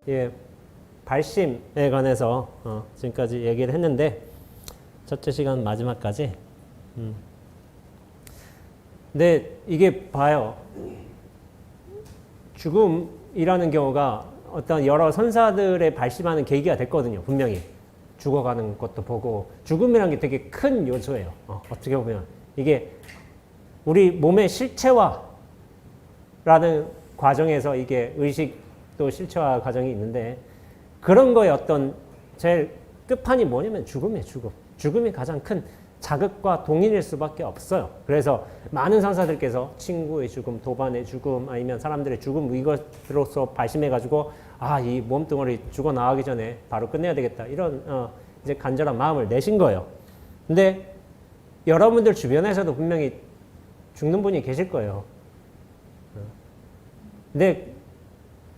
예, 발심에 관해서 지금까지 얘기를 했는데 첫째 시간 마지막까지. 근데 이게 봐요. 죽음이라는 경우가 어떤 여러 선사들의 발심하는 계기가 됐거든요. 분명히 죽어가는 것도 보고 죽음이라는 게 되게 큰 요소예요. 어떻게 보면 이게 우리 몸의 실체화라는 과정에서 이게 의식도 실체화 과정이 있는데 그런 거에 어떤 제일 끝판이 뭐냐면 죽음이에요. 죽음이 가장 큰 자극과 동인일 수밖에 없어요. 그래서 많은 선사들께서 친구의 죽음, 도반의 죽음, 아니면 사람들의 죽음 이것으로서 발심해가지고 이 몸뚱어리 죽어 나가기 전에 바로 끝내야 되겠다 이런 이제 간절한 마음을 내신 거예요. 근데 여러분들 주변에서도 분명히 죽는 분이 계실 거예요. 근데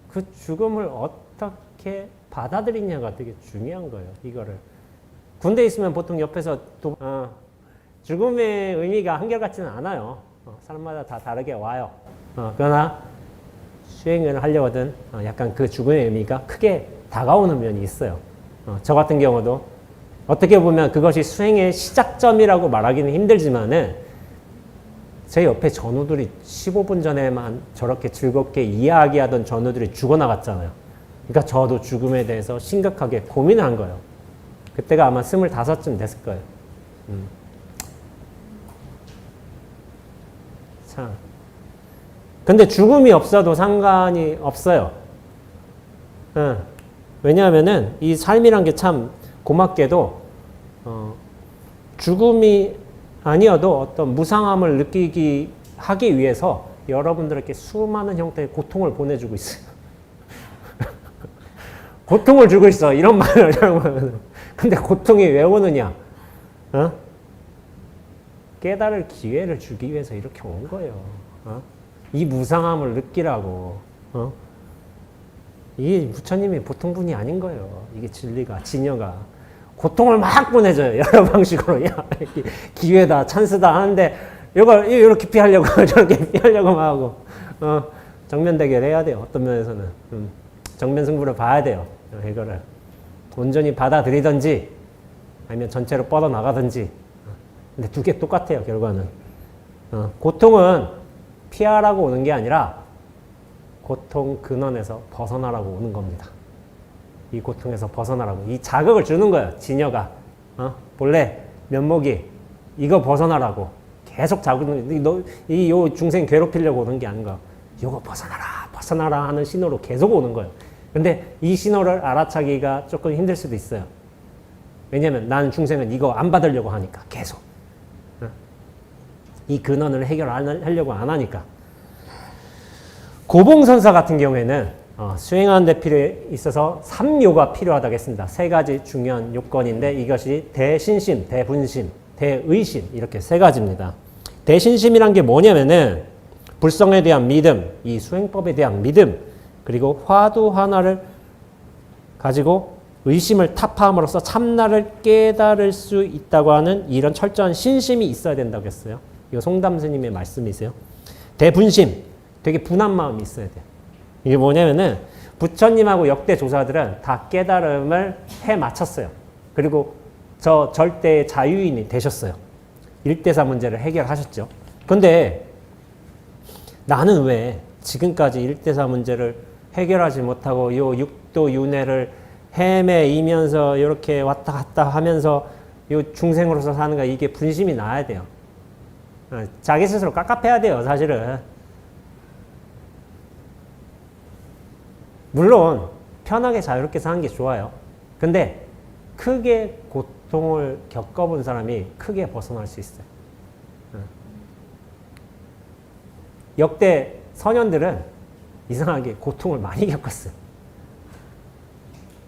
그 죽음을 어떻게 받아들이냐가 되게 중요한 거예요. 이거를. 군대에 있으면 보통 옆에서 죽음의 의미가 한결같지는 않아요. 사람마다 다 다르게 와요. 그러나 수행을 하려거든 약간 그 죽음의 의미가 크게 다가오는 면이 있어요. 저 같은 경우도 어떻게 보면 그것이 수행의 시작점이라고 말하기는 힘들지만은 제 옆에 전우들이 15분 전에만 저렇게 즐겁게 이야기하던 전우들이 죽어나갔잖아요. 그러니까 저도 죽음에 대해서 심각하게 고민을 한 거예요. 그때가 아마 25쯤 됐을 거예요. 참. 근데 죽음이 없어도 상관이 없어요. 왜냐하면은 이 삶이란 게 참 고맙게도 죽음이 아니어도 어떤 무상함을 느끼기 하기 위해서 여러분들에게 수많은 형태의 고통을 보내주고 있어요. 고통을 주고 있어. 이런 말을 하면. 근데 고통이 왜 오느냐? 깨달을 기회를 주기 위해서 이렇게 온 거예요. 이 무상함을 느끼라고. 이게 부처님이 보통 분이 아닌 거예요. 이게 진리가, 진여가. 고통을 막 보내줘요. 여러 방식으로. 기회다, 찬스다 하는데, 이걸 이렇게 피하려고, 저렇게 피하려고 막 하고, 정면 대결해야 돼요. 어떤 면에서는. 정면 승부를 봐야 돼요. 이거를. 온전히 받아들이든지, 아니면 전체로 뻗어나가든지. 근데 두 개 똑같아요, 결과는. 고통은 피하라고 오는 게 아니라, 고통 근원에서 벗어나라고 오는 겁니다. 이 고통에서 벗어나라고. 이 자극을 주는 거예요. 진여가. 본래 면목이 이거 벗어나라고. 계속 자극을, 요 중생 괴롭히려고 오는 게 아닌가. 이거 벗어나라 하는 신호로 계속 오는 거예요. 근데 이 신호를 알아차기가 조금 힘들 수도 있어요. 왜냐면 나는 중생은 이거 안 받으려고 하니까. 계속. 이 근원을 해결하려고 안 하니까. 고봉선사 같은 경우에는 수행하는 데 필요에 있어서 3요가 필요하다고 했습니다. 세 가지 중요한 요건인데 이것이 대신심, 대분심, 대의심 이렇게 세 가지입니다. 대신심이란 게 뭐냐면은 불성에 대한 믿음, 이 수행법에 대한 믿음, 그리고 화두하나를 가지고 의심을 타파함으로써 참나를 깨달을 수 있다고 하는 이런 철저한 신심이 있어야 된다고 했어요. 이거 송담 스님의 말씀이세요. 대분심, 되게 분한 마음이 있어야 돼요. 이게 뭐냐면은 부처님하고 역대 조사들은 다 깨달음을 해 마쳤어요. 그리고 저 절대의 자유인이 되셨어요. 일대사 문제를 해결하셨죠. 근데 나는 왜 지금까지 일대사 문제를 해결하지 못하고 요 육도 윤회를 헤매이면서 이렇게 왔다 갔다 하면서 요 중생으로서 사는가, 이게 분심이 나야 돼요. 자기 스스로 깝깝해야 돼요, 사실은. 물론 편하게 자유롭게 사는 게 좋아요. 근데 크게 고통을 겪어본 사람이 크게 벗어날 수 있어요. 역대 선현들은 이상하게 고통을 많이 겪었어요.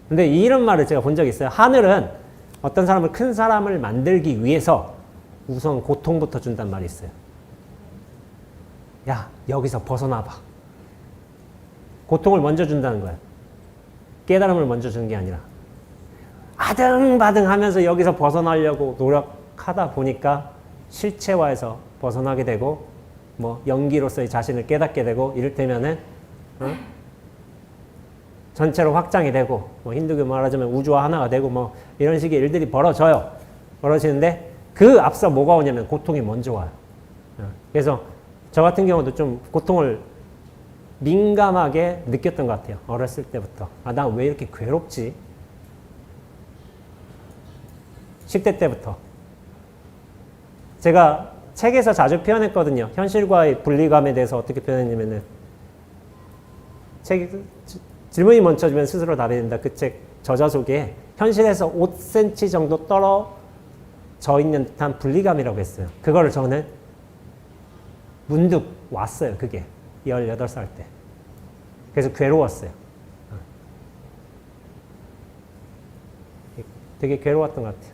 근데 이런 말을 제가 본 적이 있어요. 하늘은 어떤 사람을 큰 사람을 만들기 위해서 우선 고통부터 준단 말이 있어요. 야, 여기서 벗어나봐. 고통을 먼저 준다는 거예요. 깨달음을 먼저 주는 게 아니라. 아등바등 하면서 여기서 벗어나려고 노력하다 보니까 실체화에서 벗어나게 되고, 연기로서의 자신을 깨닫게 되고, 이를테면은, 전체로 확장이 되고 뭐 힌두교 말하자면 우주와 하나가 되고 뭐 이런 식의 일들이 벌어지는데 그 앞서 뭐가 오냐면 고통이 먼저 와요. 그래서 저 같은 경우도 좀 고통을 민감하게 느꼈던 것 같아요. 어렸을 때부터. 아, 난 왜 이렇게 괴롭지? 10대 때부터. 제가 책에서 자주 표현했거든요. 현실과의 분리감에 대해서 어떻게 표현했냐면은 질문이 멈춰지면 스스로 답이 된다. 그 책 저자 속에 현실에서 5cm 정도 떨어져 있는 듯한 분리감이라고 했어요. 그거를 저는 문득 왔어요. 그게 18살 때. 그래서 괴로웠어요. 되게 괴로웠던 것 같아요.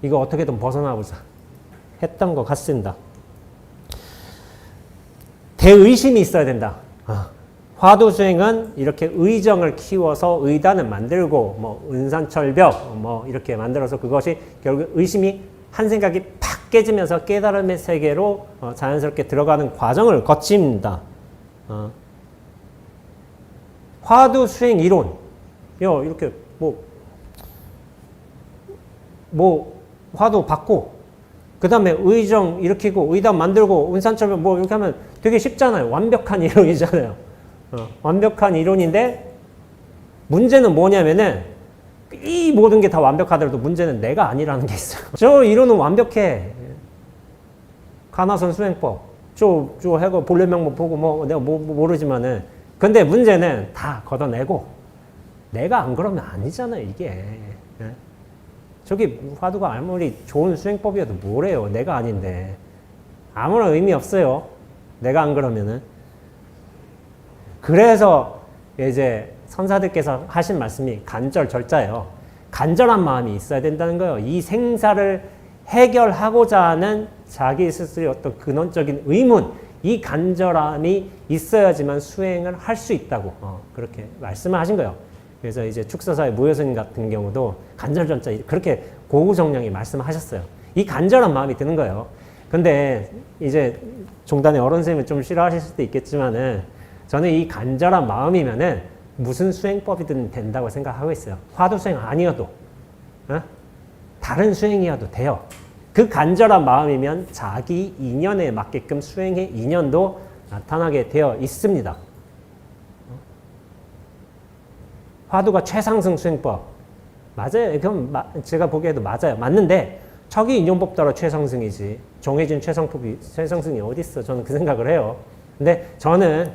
이거 어떻게든 벗어나보자 했던 것 같습니다. 대의심이 있어야 된다. 화두수행은 이렇게 의정을 키워서 의단을 만들고 뭐 은산철벽 뭐 이렇게 만들어서 그것이 결국 의심이 한 생각이 팍 깨지면서 깨달음의 세계로 자연스럽게 들어가는 과정을 거칩니다. 화두수행 이론 이렇게 뭐 화두 받고 그 다음에 의정 일으키고 의단 만들고 은산철벽 뭐 이렇게 하면 되게 쉽잖아요. 완벽한 이론이잖아요. 완벽한 이론인데 문제는 뭐냐면은 이 모든 게 다 완벽하더라도 문제는 내가 아니라는 게 있어요. 저 이론은 완벽해. 가나선 수행법 저 해고 본래 명목 보고 뭐 내가 모르지만은 근데 문제는 다 걷어내고 내가 안 그러면 아니잖아요. 이게 저기 화두가 아무리 좋은 수행법이어도 뭐래요. 내가 아닌데 아무런 의미 없어요. 내가 안 그러면은. 그래서 이제 선사들께서 하신 말씀이 간절절자예요. 간절한 마음이 있어야 된다는 거예요. 이 생사를 해결하고자 하는 자기 스스로의 어떤 근원적인 의문, 이 간절함이 있어야지만 수행을 할 수 있다고 그렇게 말씀을 하신 거예요. 그래서 이제 축서사의 무효스님 같은 경우도 간절절자 그렇게 고구정령이 말씀하셨어요. 이 간절한 마음이 드는 거예요. 근데 이제 종단의 어른 선생님은 좀 싫어하실 수도 있겠지만은 저는 이 간절한 마음이면은 무슨 수행법이든 된다고 생각하고 있어요. 화두 수행 아니어도 다른 수행이어도 돼요. 그 간절한 마음이면 자기 인연에 맞게끔 수행의 인연도 나타나게 되어 있습니다. 화두가 최상승 수행법 맞아요. 그럼 제가 보기에도 맞아요. 맞는데 저기 인연법 따라 최상승이지 정해진 최상승이 어디 있어? 저는 그 생각을 해요. 근데 저는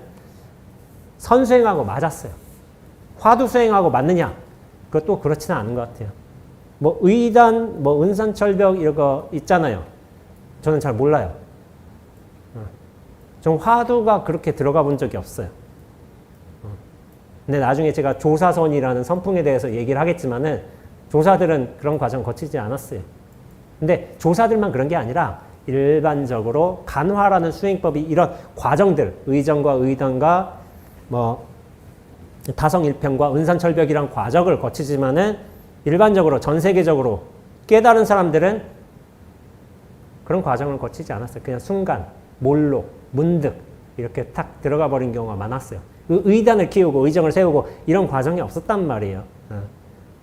선수행하고 맞았어요. 화두 수행하고 맞느냐? 그것도 그렇지는 않은 것 같아요. 뭐 의단, 뭐 은산철벽 이런 거 있잖아요. 저는 잘 몰라요. 전 화두가 그렇게 들어가 본 적이 없어요. 근데 나중에 제가 조사선이라는 선풍에 대해서 얘기를 하겠지만은 조사들은 그런 과정 거치지 않았어요. 근데 조사들만 그런 게 아니라 일반적으로 간화라는 수행법이 이런 과정들, 의정과 의단과 뭐 다성일편과 은산철벽이란 과정을 거치지만은 일반적으로 전 세계적으로 깨달은 사람들은 그런 과정을 거치지 않았어요. 그냥 순간, 몰록, 문득 이렇게 탁 들어가 버린 경우가 많았어요. 의단을 키우고 의정을 세우고 이런 과정이 없었단 말이에요.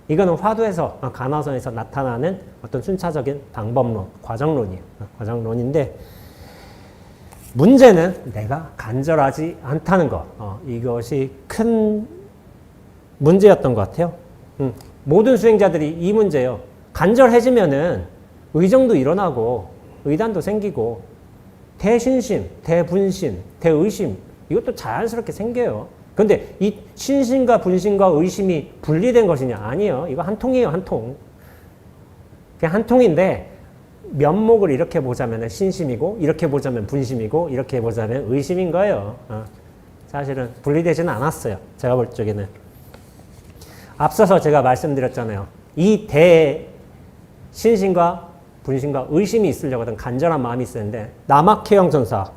이거는 화두에서 간화선에서 나타나는 어떤 순차적인 방법론, 과정론이에요. 과정론인데 문제는 내가 간절하지 않다는 것. 이것이 큰 문제였던 것 같아요. 모든 수행자들이 이 문제예요. 간절해지면은 의정도 일어나고 의단도 생기고 대신심, 대분심, 대의심 이것도 자연스럽게 생겨요. 그런데 이 신심과 분심과 의심이 분리된 것이냐? 아니에요. 이거 한 통이에요. 한 통. 그냥 한 통인데 면목을 이렇게 보자면 신심이고 이렇게 보자면 분심이고 이렇게 보자면 의심인 거예요. 사실은 분리되지는 않았어요. 제가 볼 적에는. 앞서서 제가 말씀드렸잖아요. 이 대신심과 분심과 의심이 있으려고 하던 간절한 마음이 있었는데 남학혜영 전사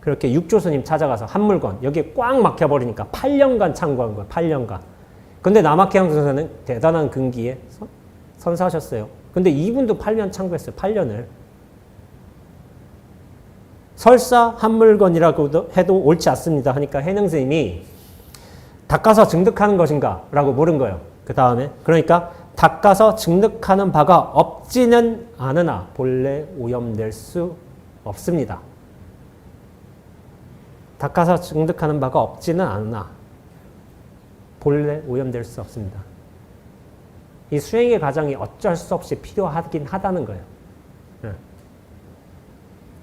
그렇게 육조스님 찾아가서 한물건 여기에 꽉 막혀버리니까 8년간 창구한 거예요. 8년간. 근데 남학혜영 전사는 대단한 근기에 선사하셨어요. 근데 이분도 8년 창구했어요. 8년을. 설사 한물건이라고 해도 옳지 않습니다 하니까 해능 스님이 닦아서 증득하는 것인가? 라고 물은 거예요. 그 다음에 그러니까 닦아서 증득하는 바가 없지는 않으나 본래 오염될 수 없습니다. 닦아서 증득하는 바가 없지는 않으나 본래 오염될 수 없습니다. 이 수행의 과정이 어쩔 수 없이 필요하긴 하다는 거예요.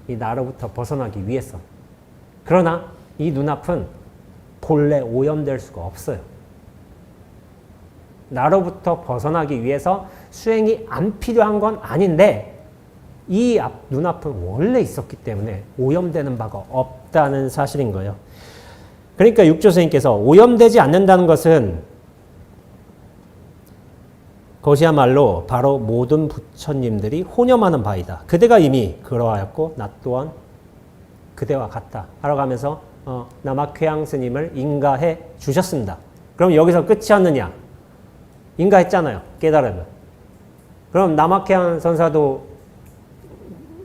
이 나로부터 벗어나기 위해서. 그러나 이 눈앞은 본래 오염될 수가 없어요. 나로부터 벗어나기 위해서 수행이 안 필요한 건 아닌데 이 눈앞은 원래 있었기 때문에 오염되는 바가 없다는 사실인 거예요. 그러니까 육조 스님께서 오염되지 않는다는 것은 그것이야말로 바로 모든 부처님들이 혼념하는 바이다. 그대가 이미 그러하였고 나 또한 그대와 같다. 하러 가면서 남학회양 스님을 인가해 주셨습니다. 그럼 여기서 끝이었느냐? 인가했잖아요. 깨달으면. 그럼 남학회양 선사도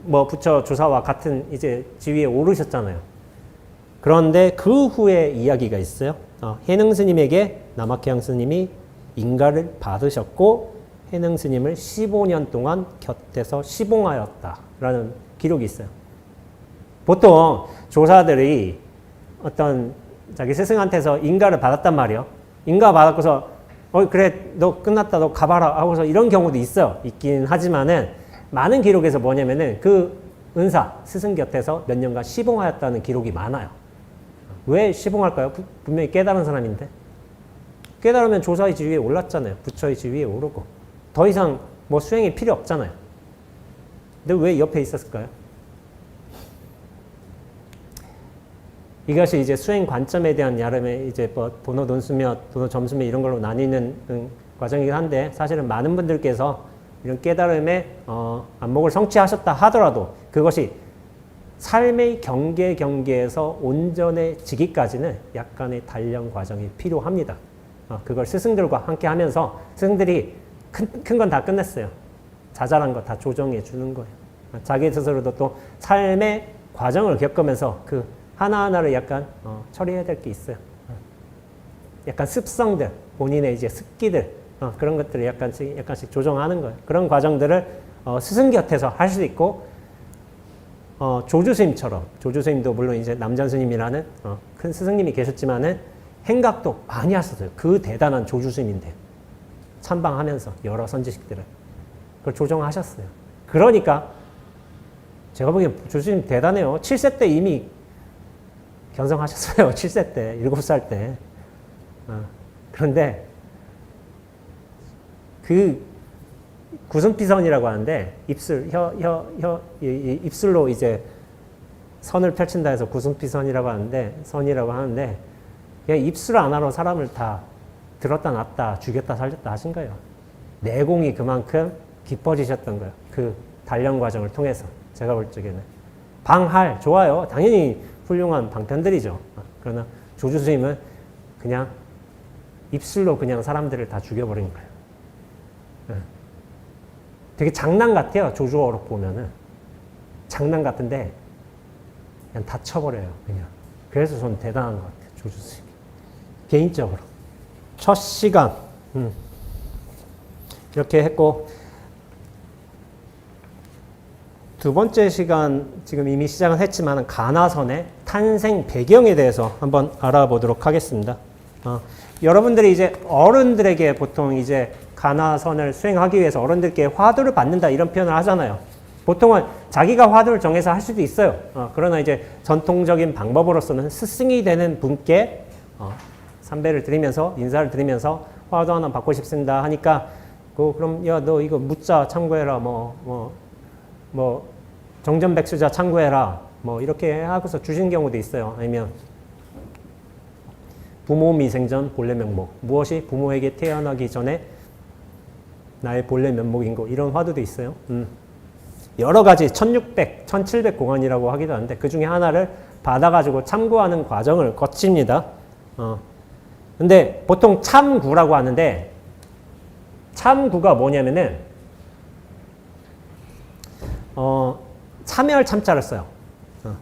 뭐 부처 조사와 같은 이제 지위에 오르셨잖아요. 그런데 그 후에 이야기가 있어요. 해능 스님에게 남학회양 스님이 인가를 받으셨고 해능 스님을 15년 동안 곁에서 시봉하였다라는 기록이 있어요. 보통 조사들이 어떤 자기 스승한테서 인가를 받았단 말이에요. 인가 받았고서 그래 너 끝났다 너 가봐라 하고서 이런 경우도 있어요. 있긴 하지만은 많은 기록에서 뭐냐면은 그 은사 스승 곁에서 몇 년간 시봉하였다는 기록이 많아요. 왜 시봉할까요? 분명히 깨달은 사람인데. 깨달으면 조사의 지위에 올랐잖아요. 부처의 지위에 오르고. 더 이상 뭐 수행이 필요 없잖아요. 근데 왜 옆에 있었을까요? 이것이 이제 수행 관점에 대한 나름의 이제 뭐 도노 논수며 도노 점수며 이런 걸로 나뉘는 과정이긴 한데 사실은 많은 분들께서 이런 깨달음의 안목을 성취하셨다 하더라도 그것이 삶의 경계에서 온전해지기까지는 약간의 단련 과정이 필요합니다. 그걸 스승들과 함께 하면서 스승들이 큰 건 다 끝냈어요. 자잘한 거 다 조정해 주는 거예요. 자기 스스로도 또 삶의 과정을 겪으면서 그 하나하나를 약간 처리해야 될 게 있어요. 약간 습성들, 본인의 이제 습기들 그런 것들을 약간씩 조정하는 거예요. 그런 과정들을 스승 곁에서 할 수 있고 조주스님처럼 조주스님도 물론 이제 남전 스님이라는 큰 스승님이 계셨지만은 행각도 많이 하셨어요. 그 대단한 조주스님인데 참방하면서 여러 선지식들을 그걸 조정하셨어요. 그러니까 제가 보기엔 조주스님 대단해요. 7세 때 이미 견성하셨어요. 7세 때, 7살 때. 그런데 그 구슴피선이라고 하는데 입술로 이제 선을 펼친다 해서 구슴피선이라고 하는데 그냥 입술 하나로 사람을 다 들었다 놨다 죽였다 살렸다 하신 거예요. 내공이 그만큼 깊어지셨던 거예요. 그 단련 과정을 통해서 제가 볼 적에는 방할 좋아요. 당연히 훌륭한 방편들이죠. 그러나 조주스님은 그냥 입술로 그냥 사람들을 다 죽여버린 거예요. 되게 장난 같아요. 조주어록 보면은 장난 같은데 그냥 다 쳐버려요. 그냥. 그래서 저는 대단한 것 같아요. 조주스님 개인적으로 첫 시간 이렇게 했고 두 번째 시간 지금 이미 시작은 했지만 가나선의 탄생 배경에 대해서 한번 알아보도록 하겠습니다. 여러분들이 이제 어른들에게 보통 이제 가나선을 수행하기 위해서 어른들께 화두를 받는다 이런 표현을 하잖아요. 보통은 자기가 화두를 정해서 할 수도 있어요. 그러나 이제 전통적인 방법으로서는 스승이 되는 분께 삼배를 드리면서 인사를 드리면서 화두 하나 받고 싶습니다 하니까 그럼 야 너 이거 묻자 참고해라 뭐 정전백수자 참고해라 뭐 이렇게 하고서 주신 경우도 있어요. 아니면 부모 미생전 본래 면목 무엇이 부모에게 태어나기 전에 나의 본래 면목인고 이런 화두도 있어요. 여러 가지 1600, 1700 공안이라고 하기도 하는데 그 중에 하나를 받아가지고 참고하는 과정을 거칩니다. 근데 보통 참구라고 하는데 참구가 뭐냐면은 참여할 참자를 써요.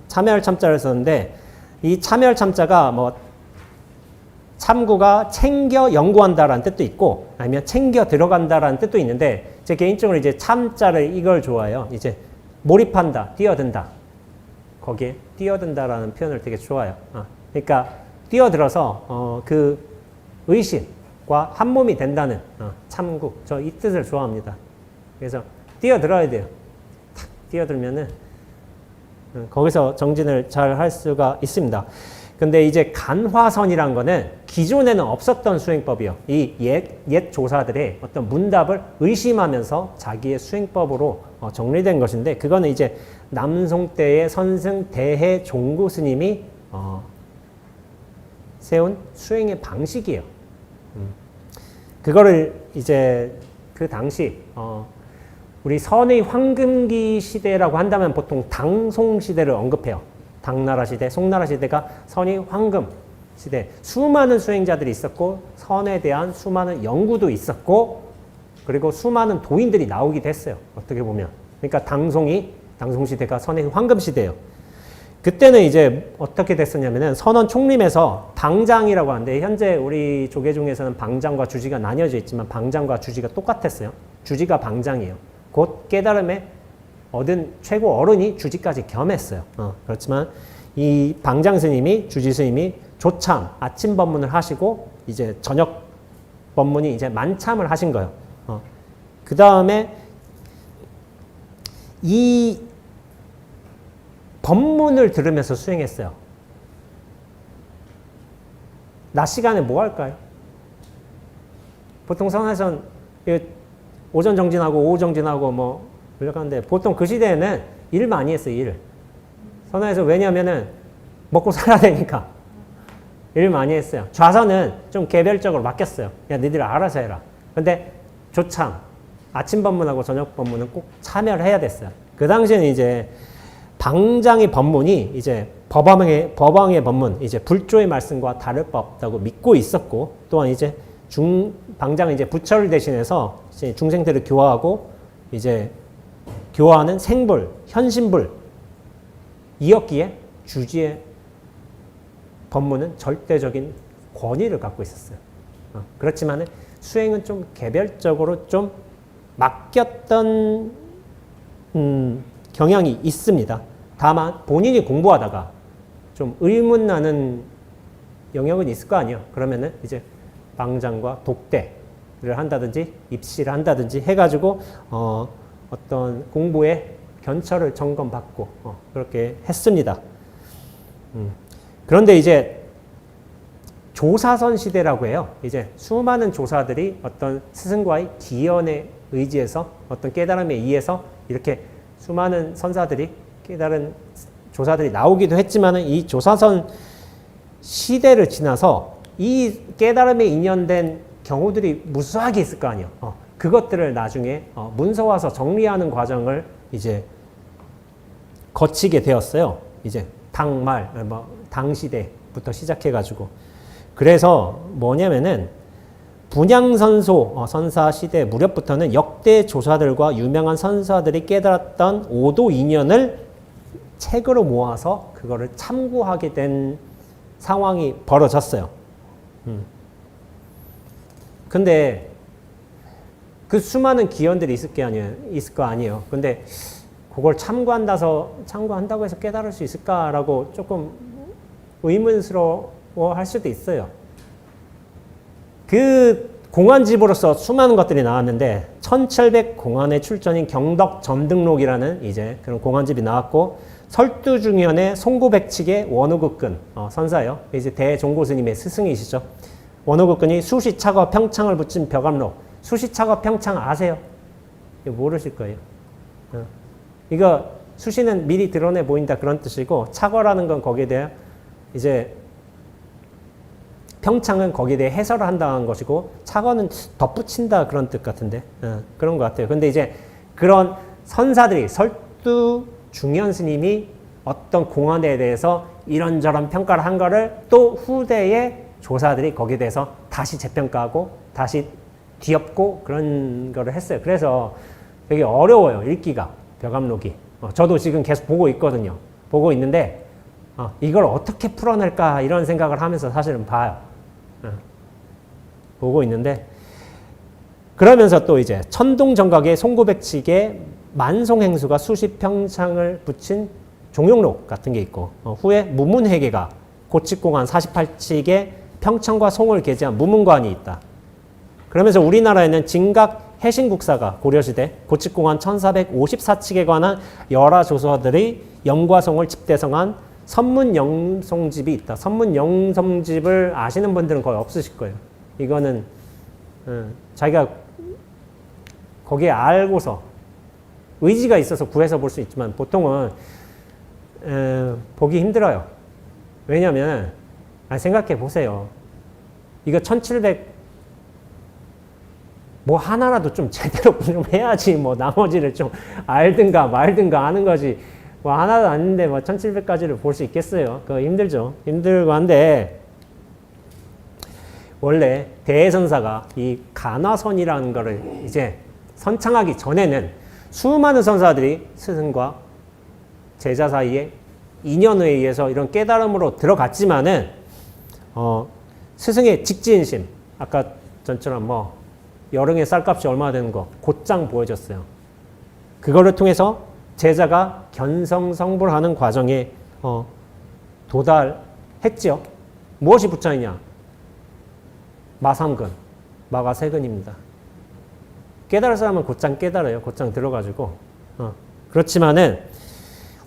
참여할 참자를 썼는데 이 참여할 참자가 뭐 참구가 챙겨 연구한다라는 뜻도 있고 아니면 챙겨 들어간다라는 뜻도 있는데 제 개인적으로 이제 참자를 이걸 좋아해요. 이제 몰입한다, 뛰어든다. 거기에 뛰어든다라는 표현을 되게 좋아해요. 그러니까 뛰어들어서 그 의식과 한 몸이 된다는 참구. 저 이 뜻을 좋아합니다. 그래서 뛰어들어야 돼요. 탁 뛰어들면은 거기서 정진을 잘 할 수가 있습니다. 근데 이제 간화선이란 거는 기존에는 없었던 수행법이요. 이 옛 조사들의 어떤 문답을 의심하면서 자기의 수행법으로 정리된 것인데 그거는 이제 남송 때의 선승 대해 종구 스님이 세운 수행의 방식이에요. 그거를 이제 그 당시 우리 선의 황금기 시대라고 한다면 보통 당송 시대를 언급해요. 당나라 시대, 송나라 시대가 선의 황금 시대. 수많은 수행자들이 있었고 선에 대한 수많은 연구도 있었고 그리고 수많은 도인들이 나오기도 했어요. 어떻게 보면. 그러니까 당송 시대가 선의 황금 시대예요. 그때는 이제 어떻게 됐었냐면은 선원 총림에서 방장이라고 하는데 현재 우리 조계 중에서는 방장과 주지가 나뉘어져 있지만 방장과 주지가 똑같았어요. 주지가 방장이에요. 곧 깨달음에 얻은 최고 어른이 주지까지 겸했어요. 그렇지만 이 방장 스님이 주지 스님이 조참 아침 법문을 하시고 이제 저녁 법문이 이제 만참을 하신 거예요. 그 다음에 이 법문을 들으면서 수행했어요. 낮 시간에 뭐 할까요? 보통 선에선 오전 정진하고 오후 정진하고 뭐 하는데 보통 그 시대에는 일 많이 했어요. 일. 선에서 왜냐면은 먹고 살아야 되니까 일 많이 했어요. 좌선은 좀 개별적으로 맡겼어요. 야 너희들 알아서 해라. 근데 조참 아침 법문하고 저녁 법문은 꼭 참여를 해야 됐어요. 그 당시에는 이제 방장의 법문이 이제 법왕의 법문, 이제 불조의 말씀과 다를 바 없다고 믿고 있었고, 또한 이제 방장은 이제 부처를 대신해서 이제 중생들을 교화하고, 이제 교화하는 생불, 현신불, 이었기에 주지의 법문은 절대적인 권위를 갖고 있었어요. 그렇지만 수행은 좀 개별적으로 좀 맡겼던 경향이 있습니다. 다만 본인이 공부하다가 좀 의문나는 영역은 있을 거 아니에요. 그러면은 이제 방장과 독대를 한다든지 입시를 한다든지 해가지고 어떤 공부의 견처를 점검받고 그렇게 했습니다. 그런데 이제 조사선 시대라고 해요. 이제 수많은 조사들이 어떤 스승과의 기연에 의지해서 어떤 깨달음에 의해서 이렇게 수많은 선사들이 깨달은 조사들이 나오기도 했지만 이 조사선 시대를 지나서 이 깨달음에 인연된 경우들이 무수하게 있을 거 아니에요. 그것들을 나중에 문서화서 정리하는 과정을 이제 거치게 되었어요. 이제 당말, 당시대부터 시작해가지고. 그래서 뭐냐면은 분양선소 선사 시대 무렵부터는 역대 조사들과 유명한 선사들이 깨달았던 오도 인연을 책으로 모아서 그거를 참고하게 된 상황이 벌어졌어요. 근데 그 수많은 기원들이 있을 거 아니에요. 근데 그걸 참고한다고 해서 깨달을 수 있을까라고 조금 의문스러워 할 수도 있어요. 그 공안집으로서 수많은 것들이 나왔는데 1700 공안의 출전인 경덕 점등록이라는 이제 그런 공안집이 나왔고 설두중현의 송고백칙의 원우극근 선사예요. 이제 대종고스님의 스승이시죠. 원우극근이 수시차거 평창을 붙인 벽암록. 수시차거 평창 아세요? 이거 모르실 거예요. 이거 수시는 미리 드러내 보인다 그런 뜻이고 차거라는 건 거기에 대해 이제 평창은 거기에 대해 해설을 한다는 것이고 차거는 덧붙인다 그런 뜻 같은데 그런 것 같아요. 근데 이제 그런 선사들이 설두 중현 스님이 어떤 공안에 대해서 이런저런 평가를 한 거를 또 후대의 조사들이 거기에 대해서 다시 재평가하고 다시 뒤엎고 그런 거를 했어요. 그래서 되게 어려워요. 읽기가 벽암록이. 저도 지금 계속 보고 있거든요. 보고 있는데 이걸 어떻게 풀어낼까 이런 생각을 하면서 사실은 봐요. 보고 있는데, 그러면서 또 이제 천동정각의 송구백칙에 만송행수가 수십 평창을 붙인 종용록 같은 게 있고, 후에 무문회계가 고칙공안 48칙에 평창과 송을 게재한 무문관이 있다. 그러면서 우리나라에는 진각 해신국사가 고려시대 고칙공안 1454칙에 관한 여러 조서들이 영과 송을 집대성한 선문영송집이 있다. 선문영송집을 아시는 분들은 거의 없으실 거예요. 이거는 자기가 거기에 알고서 의지가 있어서 구해서 볼 수 있지만 보통은 보기 힘들어요. 왜냐하면 생각해 보세요. 이거 1700 뭐 하나라도 좀 제대로 좀 해야지 뭐 나머지를 좀 알든가 말든가 하는 거지. 뭐 하나도 아닌데 뭐 1700까지를 볼 수 있겠어요. 그거 힘들죠. 힘들고 한데 원래 대선사가 이 간화선이라는 거를 이제 선창하기 전에는 수많은 선사들이 스승과 제자 사이에 인연에 의해서 이런 깨달음으로 들어갔지만은 스승의 직지인심, 아까 전처럼 뭐 여릉의 쌀값이 얼마나 되는 거 곧장 보여줬어요. 그거를 통해서 제자가 견성성불하는 과정에 도달했지요. 무엇이 부처이냐? 마삼근, 마가세근입니다. 깨달을 사람은 곧장 깨달아요. 곧장 들어가지고. 그렇지만은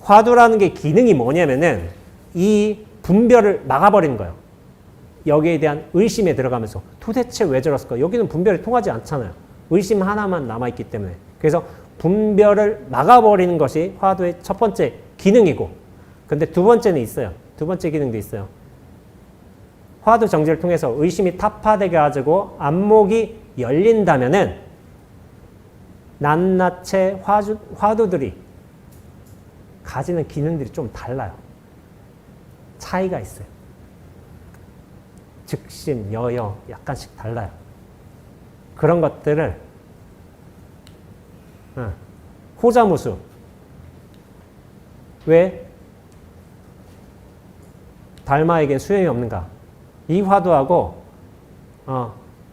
화두라는 게 기능이 뭐냐면은 이 분별을 막아버리는 거예요. 여기에 대한 의심에 들어가면서 도대체 왜 저랬을까? 여기는 분별이 통하지 않잖아요. 의심 하나만 남아있기 때문에. 그래서 분별을 막아버리는 것이 화두의 첫 번째 기능이고, 근데 두 번째는 있어요. 두 번째 기능도 있어요. 화두 정지를 통해서 의심이 타파되게 가지고 안목이 열린다면은 낱낱의 화두들이 가지는 기능들이 좀 달라요. 차이가 있어요. 즉심, 여여 약간씩 달라요. 그런 것들을 호자무수, 왜 달마에겐 수행이 없는가? 이 화두하고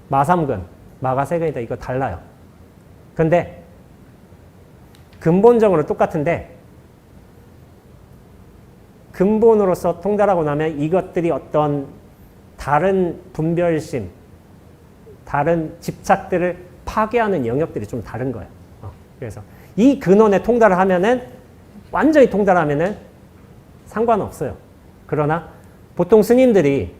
마삼근, 마가세근이다. 이거 달라요. 근데 근본적으로 똑같은데 근본으로서 통달하고 나면 이것들이 어떤 다른 분별심, 다른 집착들을 파괴하는 영역들이 좀 다른 거예요. 그래서 이 근원에 통달을 하면은 완전히 통달하면은 상관없어요. 그러나 보통 스님들이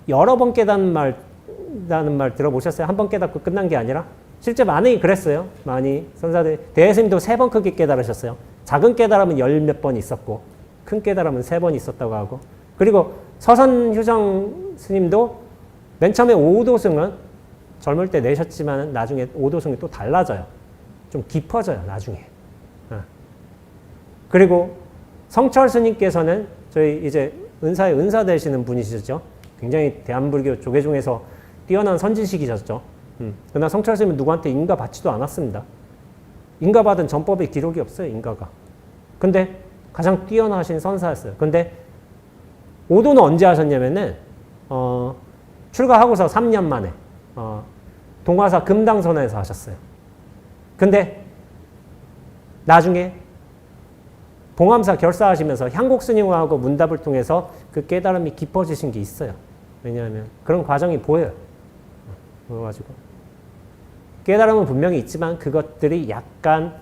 여러 번 깨닫는 말 들어보셨어요? 한 번 깨닫고 끝난 게 아니라 실제 많이 그랬어요. 많이 선사들 대스님도 3번 크게 깨달으셨어요. 작은 깨달음은 10몇 번 있었고 큰 깨달음은 3번 있었다고 하고, 그리고 서선휴정 스님도 맨 처음에 오도승은 젊을 때 내셨지만 나중에 오도승이 또 달라져요. 좀 깊어져요, 나중에. 그리고 성철 스님께서는 저희 이제 은사에 은사 되시는 분이시죠. 굉장히 대한불교 조계 중에서 뛰어난 선지식이셨죠. 그러나 성철 스님은 누구한테 인가 받지도 않았습니다. 인가 받은 전법의 기록이 없어요, 인가가. 근데 가장 뛰어나신 선사였어요. 근데 오도는 언제 하셨냐면은 출가하고서 3년 만에 동화사 금당선에서 하셨어요. 근데 나중에 봉암사 결사하시면서 향곡 스님하고 문답을 통해서 그 깨달음이 깊어지신 게 있어요. 왜냐하면 그런 과정이 보여요. 그래가지고 깨달음은 분명히 있지만 그것들이 약간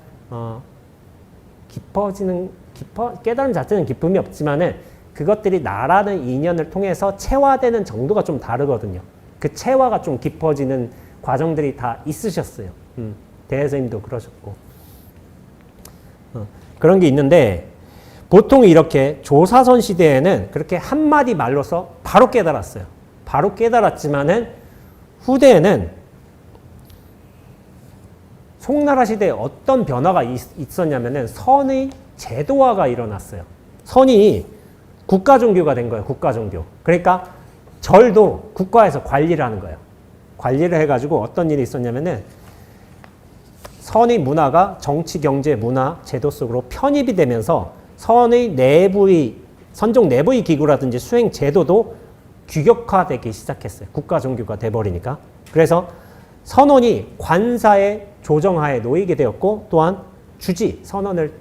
깨달음 자체는 기쁨이 없지만은 그것들이 나라는 인연을 통해서 체화되는 정도가 좀 다르거든요. 그 체화가 좀 깊어지는 과정들이 다 있으셨어요. 대스님도 그러셨고. 그런 게 있는데 보통 이렇게 조사선 시대에는 그렇게 한마디 말로서 바로 깨달았어요. 바로 깨달았지만은 후대에는 송나라 시대에 어떤 변화가 있었냐면은 선의 제도화가 일어났어요. 선이 국가 종교가 된 거예요. 국가 종교. 그러니까 절도 국가에서 관리를 하는 거예요. 관리를 해가지고 어떤 일이 있었냐면은 선의 문화가 정치, 경제, 문화, 제도 속으로 편입이 되면서 선의 내부의 선종 내부의 기구라든지 수행 제도도 규격화되기 시작했어요. 국가 종교가 돼버리니까. 그래서 선원이 관사의 조정하에 놓이게 되었고 또한 주지, 선원을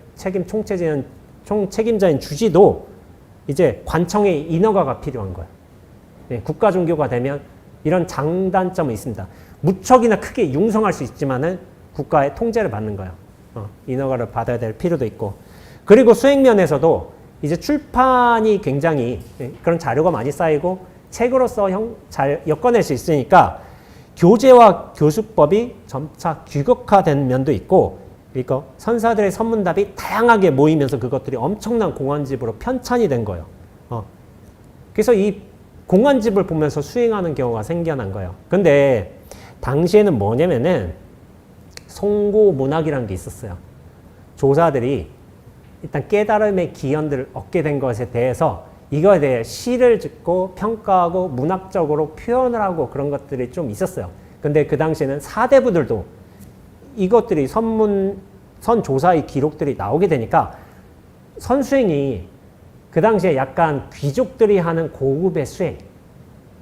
총책임자인 주지도 이제 관청의 인허가가 필요한 거예요. 네, 국가 종교가 되면 이런 장단점이 있습니다. 무척이나 크게 융성할 수 있지만은 국가의 통제를 받는 거예요. 인허가를 받아야 될 필요도 있고. 그리고 수행면에서도 이제 출판이 굉장히 그런 자료가 많이 쌓이고 책으로서 잘 엮어낼 수 있으니까 교재와 교수법이 점차 규격화된 면도 있고, 그러니까 선사들의 선문답이 다양하게 모이면서 그것들이 엄청난 공안집으로 편찬이 된 거예요. 그래서 이 공안집을 보면서 수행하는 경우가 생겨난 거예요. 근데 당시에는 뭐냐면은 송고문학이라는 게 있었어요. 조사들이 일단 깨달음의 기원들을 얻게 된 것에 대해서 이거에 대해 시를 짓고 평가하고 문학적으로 표현을 하고 그런 것들이 좀 있었어요. 근데 그 당시에는 사대부들도 이것들이 선조사의 기록들이 나오게 되니까 선수행이 그 당시에 약간 귀족들이 하는 고급의 수행,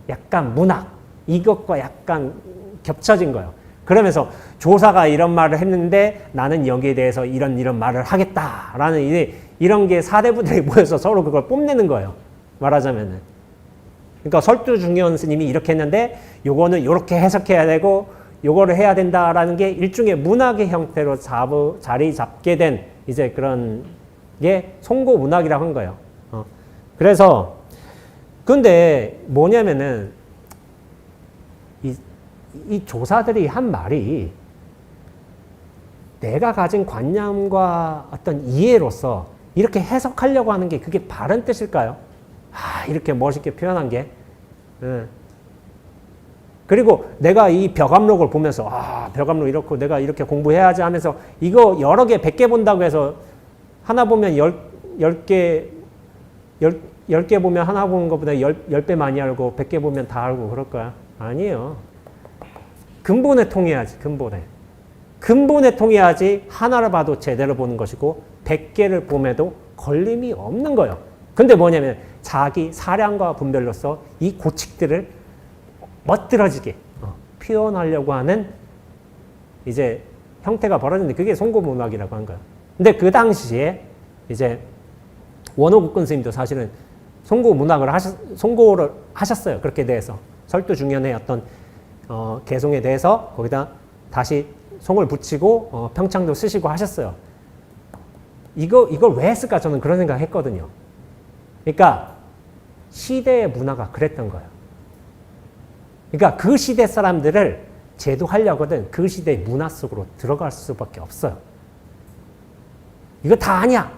약간 문학, 이것과 약간 겹쳐진 거예요. 그러면서 조사가 이런 말을 했는데 나는 여기에 대해서 이런 말을 하겠다라는 이런 게 사대부들이 모여서 서로 그걸 뽐내는 거예요. 말하자면은. 그러니까 설두중현 스님이 이렇게 했는데 요거는 이렇게 해석해야 되고 요거를 해야 된다라는 게 일종의 문학의 형태로 자리 잡게 된 이제 그런 게 송고 문학이라고 한 거예요. 그래서 근데 뭐냐면은 이 조사들이 한 말이 내가 가진 관념과 어떤 이해로서 이렇게 해석하려고 하는 게 그게 바른 뜻일까요? 이렇게 멋있게 표현한 게. 그리고 내가 이 벽암록을 보면서 벽암록 이렇고 내가 이렇게 공부해야지 하면서 이거 여러 개 100개 본다고 해서 하나 보면 10개 보면 하나 보는 것보다 10배 많이 알고 100개 보면 다 알고 그럴 거야? 아니에요. 근본에 통해야지. 근본에 통해야지 하나를 봐도 제대로 보는 것이고 100개를 봄에도 걸림이 없는 거예요. 근데 뭐냐면 자기 사량과 분별로서 이 고칙들을 멋들어지게 표현하려고 하는 이제 형태가 벌어졌는데 그게 송고문학이라고 한 거예요. 근데 그 당시에 이제 원호국근 스님도 사실은 송고를 하셨어요. 그렇게 대해서 설두중현의 어떤 개송에 대해서 거기다 다시 송을 붙이고 평창도 쓰시고 하셨어요. 이걸 왜 했을까 저는 그런 생각 했거든요. 그러니까 시대의 문화가 그랬던 거예요. 그러니까 그 시대 사람들을 제도하려거든 그 시대의 문화 속으로 들어갈 수밖에 없어요. 이거 다 아니야.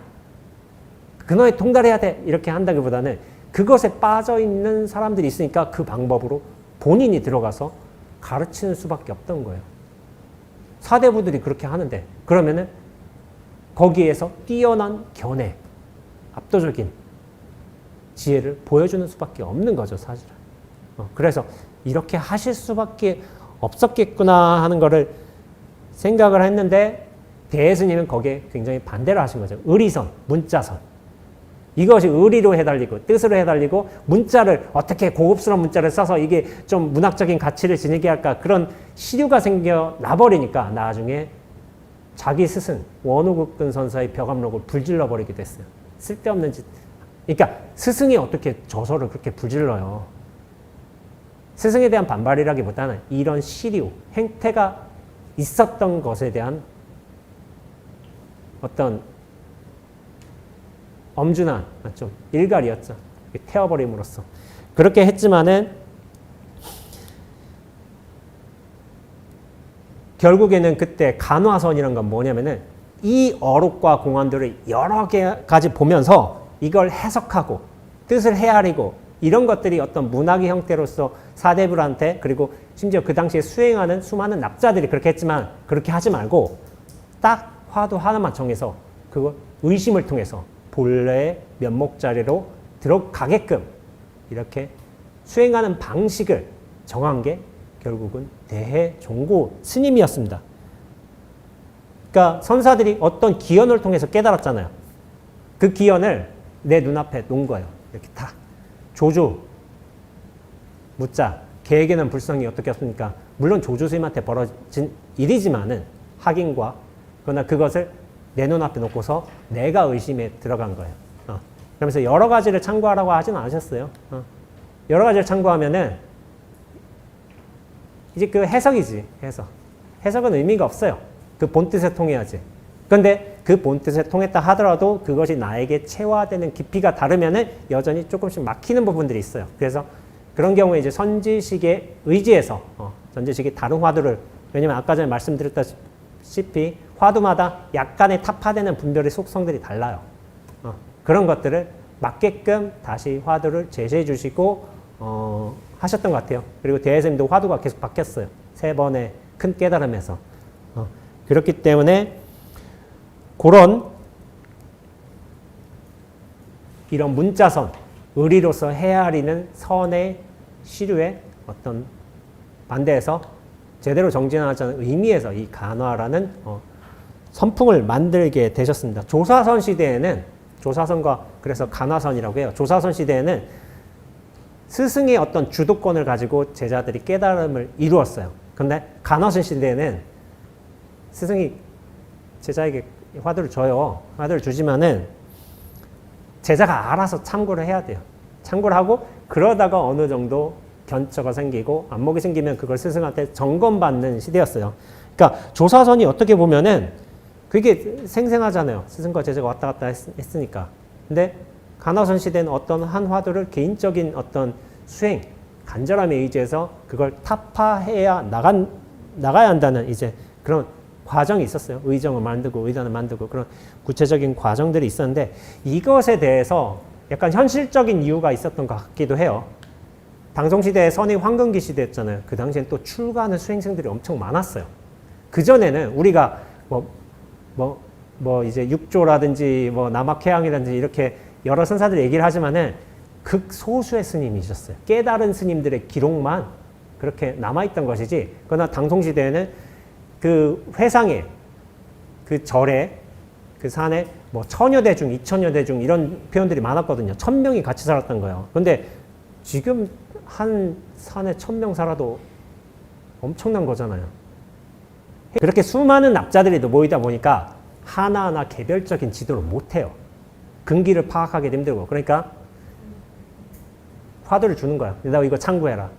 그너에 통달해야 돼. 이렇게 한다기보다는 그것에 빠져있는 사람들이 있으니까 그 방법으로 본인이 들어가서 가르치는 수밖에 없던 거예요. 사대부들이 그렇게 하는데 그러면은 거기에서 뛰어난 견해, 압도적인 지혜를 보여주는 수밖에 없는 거죠, 사실은. 그래서 이렇게 하실 수밖에 없었겠구나 하는 거를 생각을 했는데 대스님은 거기에 굉장히 반대를 하신 거죠. 의리선, 문자선. 이것이 의리로 해달리고 뜻으로 해달리고 문자를 어떻게 고급스러운 문자를 써서 이게 좀 문학적인 가치를 지니게 할까 그런 시류가 생겨 나버리니까 나중에 자기 스승 원호국근 선사의 벽암록을 불질러 버리게 됐어요. 쓸데없는 짓. 그러니까 스승이 어떻게 저서를 그렇게 불질러요. 스승에 대한 반발이라기보다는 이런 시류, 행태가 있었던 것에 대한 어떤 엄준한 좀 일갈이었죠. 태워버림으로써. 그렇게 했지만은 결국에는 그때 간화선이란 건 뭐냐면은 이 어록과 공안들을 여러 가지 보면서 이걸 해석하고 뜻을 헤아리고 이런 것들이 어떤 문학의 형태로서 사대부한테 그리고 심지어 그 당시에 수행하는 수많은 납자들이 그렇게 했지만 그렇게 하지 말고 딱 화두 하나만 정해서 그거 의심을 통해서 본래의 면목 자리로 들어가게끔 이렇게 수행하는 방식을 정한 게 결국은 대해종고 스님이었습니다. 그러니까 선사들이 어떤 기연을 통해서 깨달았잖아요. 그 기연을 내 눈앞에 놓은 거예요. 이렇게 다 조주 묻자. 계에게는 불성이 어떻게 없습니까? 물론 조주스님한테 벌어진 일이지만은 확인과 그러나 그것을 내 눈앞에 놓고서 내가 의심에 들어간 거예요. 그러면서 여러 가지를 참고하라고 하진 않으셨어요. 여러 가지를 참고하면은 이제 그 해석이지, 해석. 해석은 의미가 없어요. 그 본뜻에 통해야지. 그런데 그 본뜻에 통했다 하더라도 그것이 나에게 체화되는 깊이가 다르면은 여전히 조금씩 막히는 부분들이 있어요. 그래서 그런 경우에 이제 선지식에 의지해서, 선지식이 다른 화두를, 왜냐면 아까 전에 말씀드렸다시피 화두마다 약간의 타파되는 분별의 속성들이 달라요. 그런 것들을 맞게끔 다시 화두를 제시해 주시고, 하셨던 것 같아요. 그리고 대혜선생님도 화두가 계속 바뀌었어요. 3번의 큰 깨달음에서. 그렇기 때문에 그런 이런 문자선, 의리로서 헤아리는 선의 시류의 어떤 반대에서 제대로 정진하지 않은 의미에서 이 간화라는 선풍을 만들게 되셨습니다. 조사선 시대에는 조사선과 그래서 간화선이라고 해요. 조사선 시대에는 스승의 어떤 주도권을 가지고 제자들이 깨달음을 이루었어요. 근데 간화선 시대에는 스승이 제자에게 화두를 줘요. 화두를 주지만은 제자가 알아서 참고를 해야 돼요. 참고를 하고 그러다가 어느 정도 견처가 생기고 안목이 생기면 그걸 스승한테 점검받는 시대였어요. 그러니까 조사선이 어떻게 보면은 그게 생생하잖아요. 스승과 제자가 왔다 갔다 했으니까. 근데 간화선 시대는 어떤 한 화두를 개인적인 어떤 수행, 간절함에 의지해서 그걸 타파해야 나가야 한다는 이제 그런 과정이 있었어요. 의정을 만들고 의단을 만들고 그런 구체적인 과정들이 있었는데 이것에 대해서 약간 현실적인 이유가 있었던 것 같기도 해요. 당송시대에 선의 황금기 시대였잖아요. 그 당시엔 또 출가하는 수행생들이 엄청 많았어요. 그전에는 우리가 이제 육조라든지 남학회양이라든지 이렇게 여러 선사들 얘기를 하지만은 극소수의 스님이셨어요. 깨달은 스님들의 기록만 그렇게 남아있던 것이지. 그러나 당송시대에는 그 회상에, 그 절에, 그 산에 천여대중, 이천여대중 이런 표현들이 많았거든요. 1000명이 같이 살았던 거예요. 그런데 지금 한 산에 1000명 살아도 엄청난 거잖아요. 그렇게 수많은 납자들이 모이다 보니까 하나하나 개별적인 지도를 못해요. 근기를 파악하기도 힘들고. 그러니까 화두를 주는 거야. 너 이거 참고해라.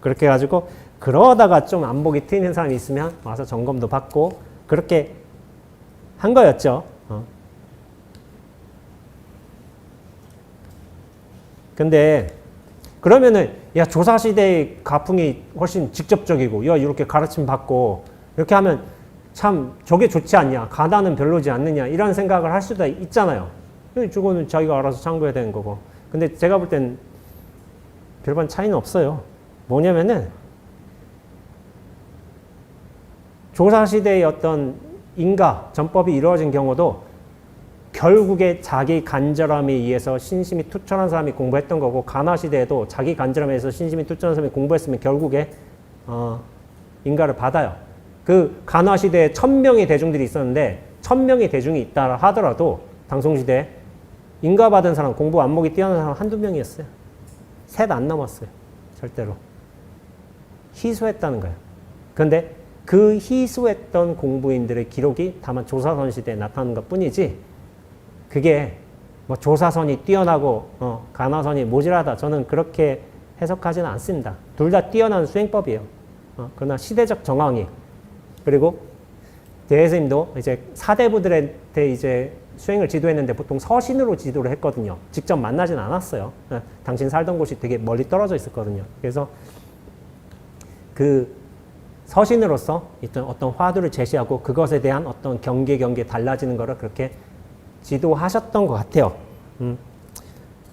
그렇게 해가지고 그러다가 좀 안목이 트이는 사람이 있으면 와서 점검도 받고 그렇게 한 거였죠. 근데 그러면은 야 조사시대의 가풍이 훨씬 직접적이고 야 이렇게 가르침 받고 이렇게 하면 참 저게 좋지 않냐, 가다는 별로지 않느냐 이런 생각을 할 수도 있잖아요. 저거는 자기가 알아서 참고해야 되는 거고. 근데 제가 볼 땐 별반 차이는 없어요. 뭐냐면은 조사시대의 어떤 인가, 전법이 이루어진 경우도 결국에 자기 간절함에 의해서 신심이 투철한 사람이 공부했던 거고, 간화시대에도 자기 간절함에 의해서 신심이 투철한 사람이 공부했으면 결국에 인가를 받아요. 그 간화시대에 1000명의 대중들이 있었는데 1000명의 대중이 있다 하더라도 당송시대에 인가받은 사람, 공부 안목이 뛰어난 사람 한두 명이었어요. 셋 안 넘었어요. 절대로. 희소했다는 거예요. 그런데 그 희소했던 공부인들의 기록이 다만 조사선 시대에 나타나는 것 뿐이지, 그게 조사선이 뛰어나고 간화선이 모질하다, 저는 그렇게 해석하지는 않습니다. 둘 다 뛰어난 수행법이에요. 그러나 시대적 정황이, 그리고 대혜스님도 이제 사대부들한테 이제 수행을 지도했는데 보통 서신으로 지도를 했거든요. 직접 만나진 않았어요. 당신 살던 곳이 되게 멀리 떨어져 있었거든요. 그래서 그 서신으로서 어떤 화두를 제시하고 그것에 대한 어떤 경계 달라지는 거를 그렇게 지도하셨던 것 같아요.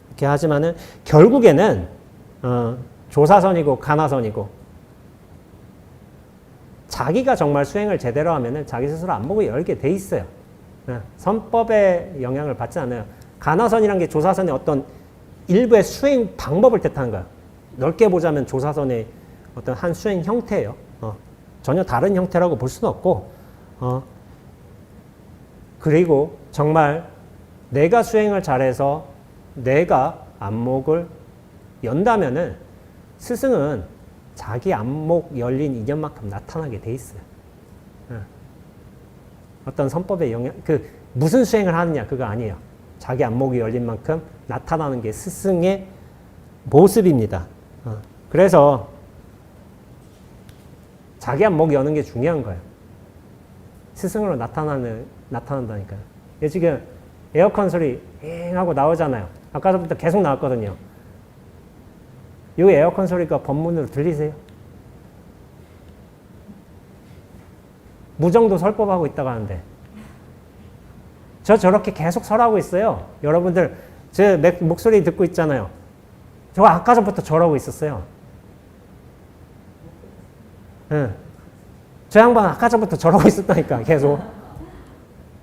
이렇게 하지만은 결국에는 조사선이고 간화선이고, 자기가 정말 수행을 제대로 하면은 자기 스스로 안목을 열게 돼 있어요. 선법의 영향을 받지 않아요. 간화선이란 게 조사선의 어떤 일부의 수행 방법을 뜻하는 거예요. 넓게 보자면 조사선의 어떤 한 수행 형태예요. 전혀 다른 형태라고 볼 수는 없고, 그리고 정말 내가 수행을 잘해서 내가 안목을 연다면은 스승은 자기 안목 열린 인연만큼 나타나게 돼 있어요. 어떤 선법의 영향, 무슨 수행을 하느냐 그거 아니에요. 자기 안목이 열린 만큼 나타나는 게 스승의 모습입니다. 그래서 자기 안목 여는 게 중요한 거예요. 스승으로 나타난다니까요. 지금 에어컨 소리 잉 하고 나오잖아요. 아까 전부터 계속 나왔거든요. 이 에어컨 소리가 법문으로 들리세요? 무정도 설법하고 있다고 하는데 저렇게 계속 설하고 있어요. 여러분들 제 목소리 듣고 있잖아요. 저 아까 전부터 저러고 있었어요. 응. 저 양반 아까 전부터 저러고 있었다니까 계속.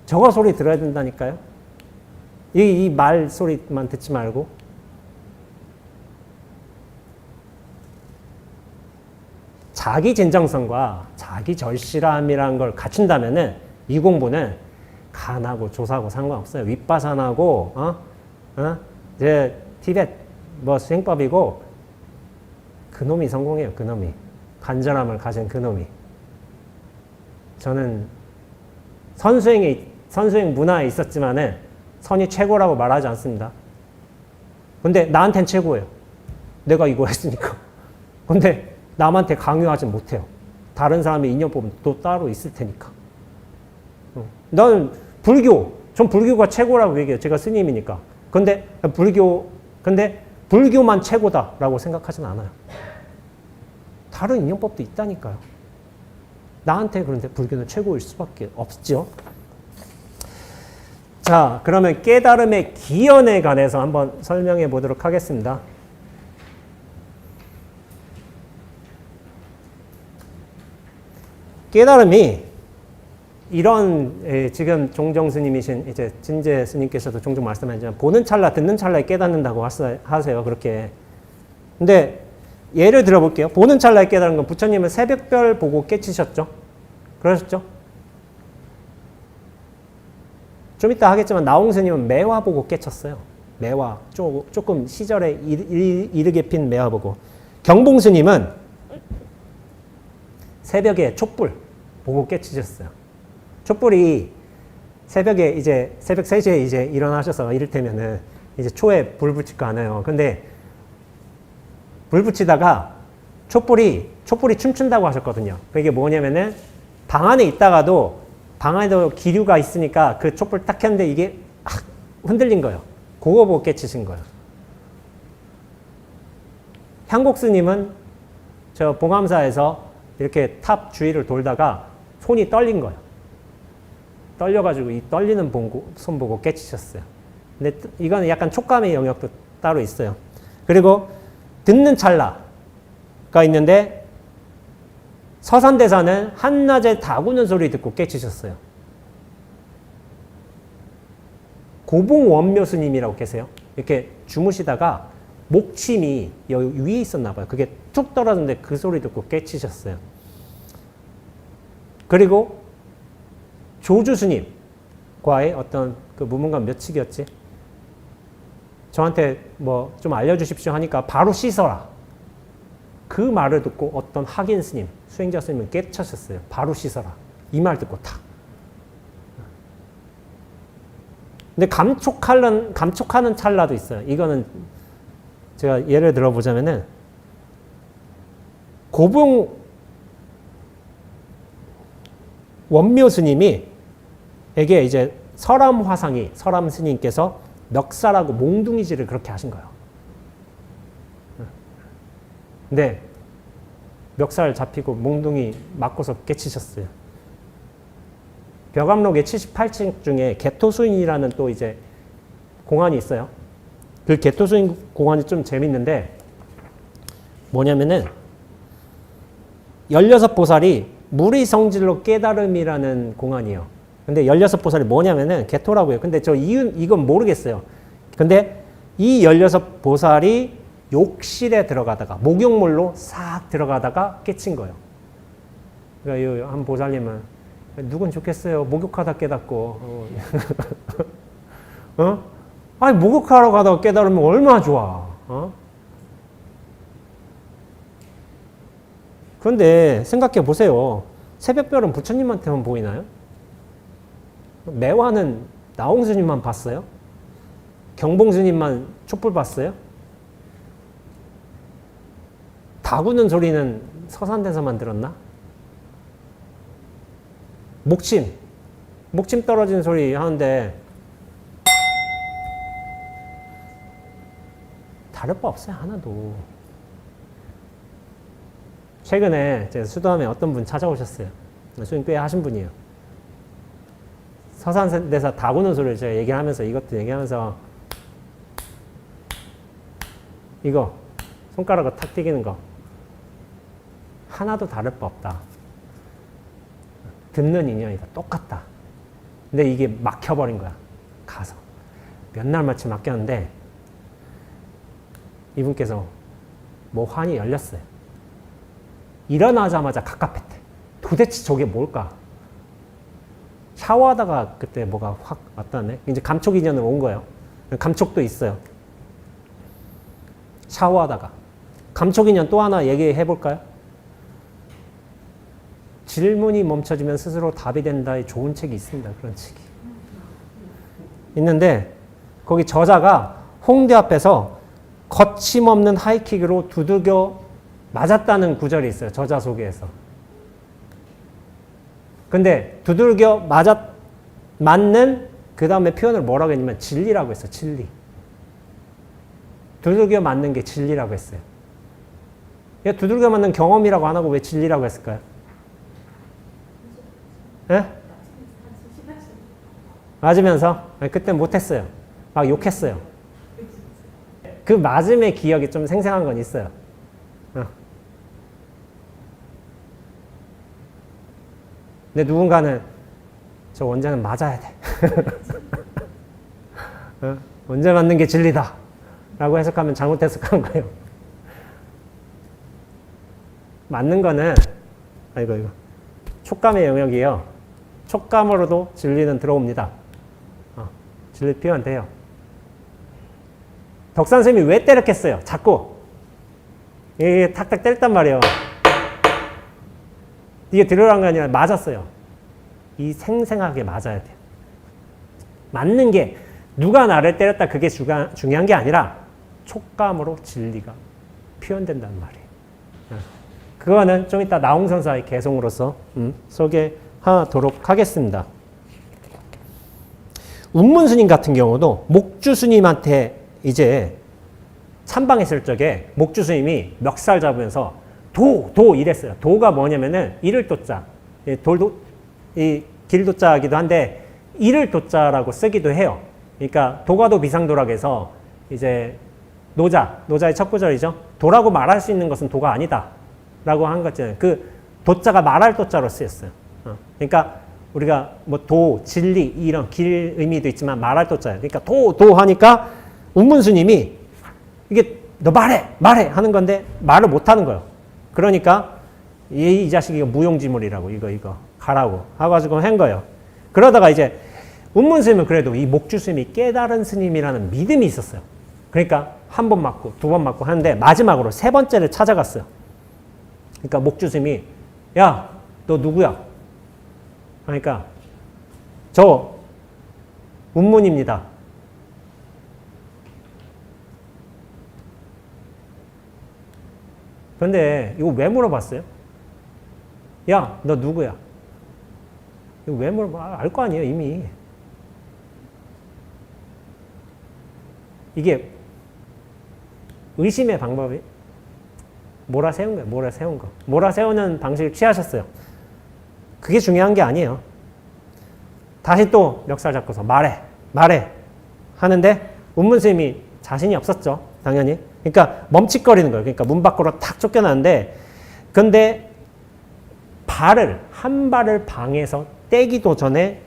저거 소리 들어야 된다니까요. 이 말 소리만 듣지 말고. 자기 진정성과 자기 절실함이라는 걸 갖춘다면은 이 공부는 간하고 조사하고 상관없어요. 윗바산하고 이제 티벳 수행법이고 그놈이 성공해요. 그놈이 간절함을 가진 그놈이. 저는 선수행 문화에 있었지만은 선이 최고라고 말하지 않습니다. 근데 나한텐 최고예요. 내가 이거 했으니까. 근데 남한테 강요하지 못해요. 다른 사람의 인연법은 또 따로 있을 테니까. 나는 전 불교가 최고라고 얘기해요. 제가 스님이니까. 근데 불교만 최고다라고 생각하진 않아요. 다른 인연법도 있다니까요. 나한테 그런데 불교는 최고일 수밖에 없죠. 자, 그러면 깨달음의 기연에 관해서 한번 설명해 보도록 하겠습니다. 깨달음이 이런 지금 종정 스님이신 이제 진재 스님께서도 종종 말씀하시지만 보는 찰나 듣는 찰나에 깨닫는다고 하세요. 그렇게. 근데 예를 들어볼게요. 보는 찰나에 깨달은 건 부처님은 새벽별 보고 깨치셨죠? 그러셨죠? 좀 이따 하겠지만 나홍 스님은 매화 보고 깨쳤어요. 매화. 조금 시절에 이르게 핀 매화 보고. 경봉 스님은 새벽에 촛불 보고 깨치셨어요. 촛불이 새벽에 이제 새벽 3시에 이제 일어나셔서 이를테면은 이제 초에 불 붙일 거 아니에요. 근데 불 붙이다가 촛불이 춤춘다고 하셨거든요. 그게 뭐냐면은 방 안에 있다가도 방 안에도 기류가 있으니까 그 촛불 딱 켰는데 이게 흔들린 거예요. 그거 보고 깨치신 거예요. 향곡 스님은 저 봉암사에서 이렇게 탑 주위를 돌다가 손이 떨린 거예요. 떨려가지고 이 떨리는 손 보고 깨치셨어요. 근데 이거는 약간 촉감의 영역도 따로 있어요. 그리고 듣는 찰나가 있는데 서산대사는 한낮에 다구는 소리 듣고 깨치셨어요. 고봉원묘 스님이라고 계세요. 이렇게 주무시다가 목침이 여기 위에 있었나 봐요. 그게 툭 떨어졌는데 그 소리 듣고 깨치셨어요. 그리고 조주 스님과의 어떤 그 무문관 몇 칙이었지? 저한테 뭐 좀 알려주십시오 하니까 바로 씻어라. 그 말을 듣고 어떤 학인 스님, 수행자 스님은 깨쳤었어요. 바로 씻어라. 이 말 듣고 탁. 근데 감촉하는 찰나도 있어요. 이거는 제가 예를 들어보자면은 고봉 원묘 스님이 에게 이제 설암 화상이 설암 스님께서 멱살하고 몽둥이질을 그렇게 하신 거예요. 근데 멱살 잡히고 몽둥이 맞고서 깨치셨어요. 벽암록의 78층 중에 개토수인이라는 또 이제 공안이 있어요. 그 개토수인 공안이 좀 재밌는데 뭐냐면은 16보살이 무리성질로 깨달음이라는 공안이에요. 근데 16보살이 뭐냐면은 개토라고요. 근데 이건 모르겠어요. 근데 이 16보살이 욕실에 들어가다가 목욕물로 싹 들어가다가 깨친 거예요. 그러니까 한 보살님은 누군 좋겠어요. 목욕하다 깨닫고. 아니 목욕하러 가다가 깨달으면 얼마나 좋아. 그런데 생각해 보세요. 새벽별은 부처님한테만 보이나요? 매화는 나홍스님만 봤어요? 경봉스님만 촛불 봤어요? 다구는 소리는 서산대서만 들었나? 목침 떨어진 소리 하는데 다를 바 없어요, 하나도. 최근에 제가 수도함에 어떤 분 찾아오셨어요. 수행 꽤 하신 분이에요. 서산대사 다구는 소리를 제가 얘기하면서, 이것도 얘기하면서, 이거 손가락으로 탁 튀기는 거 하나도 다를 바 없다. 듣는 인연이다. 똑같다. 근데 이게 막혀버린 거야. 가서 몇 날 마치 막혔는데 이분께서 뭐 환이 열렸어요. 일어나자마자 갑갑했대. 도대체 저게 뭘까? 샤워하다가 그때 뭐가 확 왔다네. 이제 감촉 인연으로 온 거예요. 감촉도 있어요. 샤워하다가. 감촉 인연 또 하나 얘기해 볼까요? 질문이 멈춰지면 스스로 답이 된다의 좋은 책이 있습니다. 그런 책이. 있는데 거기 저자가 홍대 앞에서 거침없는 하이킥으로 두들겨 맞았다는 구절이 있어요. 저자 소개에서. 근데 두들겨 맞는 그 다음에 표현을 뭐라고 했냐면 진리라고 했어요. 진리. 두들겨 맞는 게 진리라고 했어요. 두들겨 맞는 경험이라고 안 하고 왜 진리라고 했을까요? 예? 맞으면서? 그때 못했어요. 막 욕했어요. 그 맞음의 기억이 좀 생생한 건 있어요. 근데 누군가는 저 원자는 맞아야 돼. 원자 맞는 게 진리다. 라고 해석하면 잘못 해석한 거예요. 맞는 거는, 이거. 촉감의 영역이에요. 촉감으로도 진리는 들어옵니다. 진리 표현돼요. 덕산 선생님이 왜 때렸겠어요? 자꾸. 이게 탁탁 때렸단 말이에요. 이게 들어간 게 아니라 맞았어요. 이 생생하게 맞아야 돼요. 맞는 게 누가 나를 때렸다 그게 중요한 게 아니라 촉감으로 진리가 표현된다는 말이에요. 그거는 좀 이따 나홍선사의 개송으로서 소개하도록 하겠습니다. 운문스님 같은 경우도 목주스님한테 이제 참방했을 적에 목주스님이 멱살 잡으면서 도 이랬어요. 도가 뭐냐면은 이를 도자, 이 길도자이기도 한데 이를 도자라고 쓰기도 해요. 그러니까 도가도 비상도라고 해서 이제 노자의 첫 구절이죠. 도라고 말할 수 있는 것은 도가 아니다. 라고 한 거잖아요. 그 도자가 말할 도자로 쓰였어요. 그러니까 우리가 뭐 도, 진리 이런 길 의미도 있지만 말할 도자예요. 그러니까 도 하니까 운문스님이 이게 너 말해 하는 건데 말을 못 하는 거예요. 그러니까 이 자식이 무용지물이라고 이거 가라고 해가지고 한 거예요. 그러다가 이제 운문스님은 그래도 이 목주스님이 깨달은 스님이라는 믿음이 있었어요. 그러니까 한 번 맞고 두 번 맞고 하는데 마지막으로 세 번째를 찾아갔어요. 그러니까 목주스님이 야, 너 누구야? 그러니까 저 운문입니다. 그런데 이거 왜 물어봤어요? 야, 너 누구야? 이거 왜 물어봐? 알 거 아니에요, 이미. 이게 의심의 방법이 몰아세운 거예요. 몰아세운 거. 몰아세우는 방식을 취하셨어요. 그게 중요한 게 아니에요. 다시 또 멱살 잡고서 말해 하는데 운문스님이 자신이 없었죠. 당연히. 그러니까 멈칫거리는 거예요. 그러니까 문 밖으로 탁 쫓겨나는데 근데 한 발을 방에서 떼기도 전에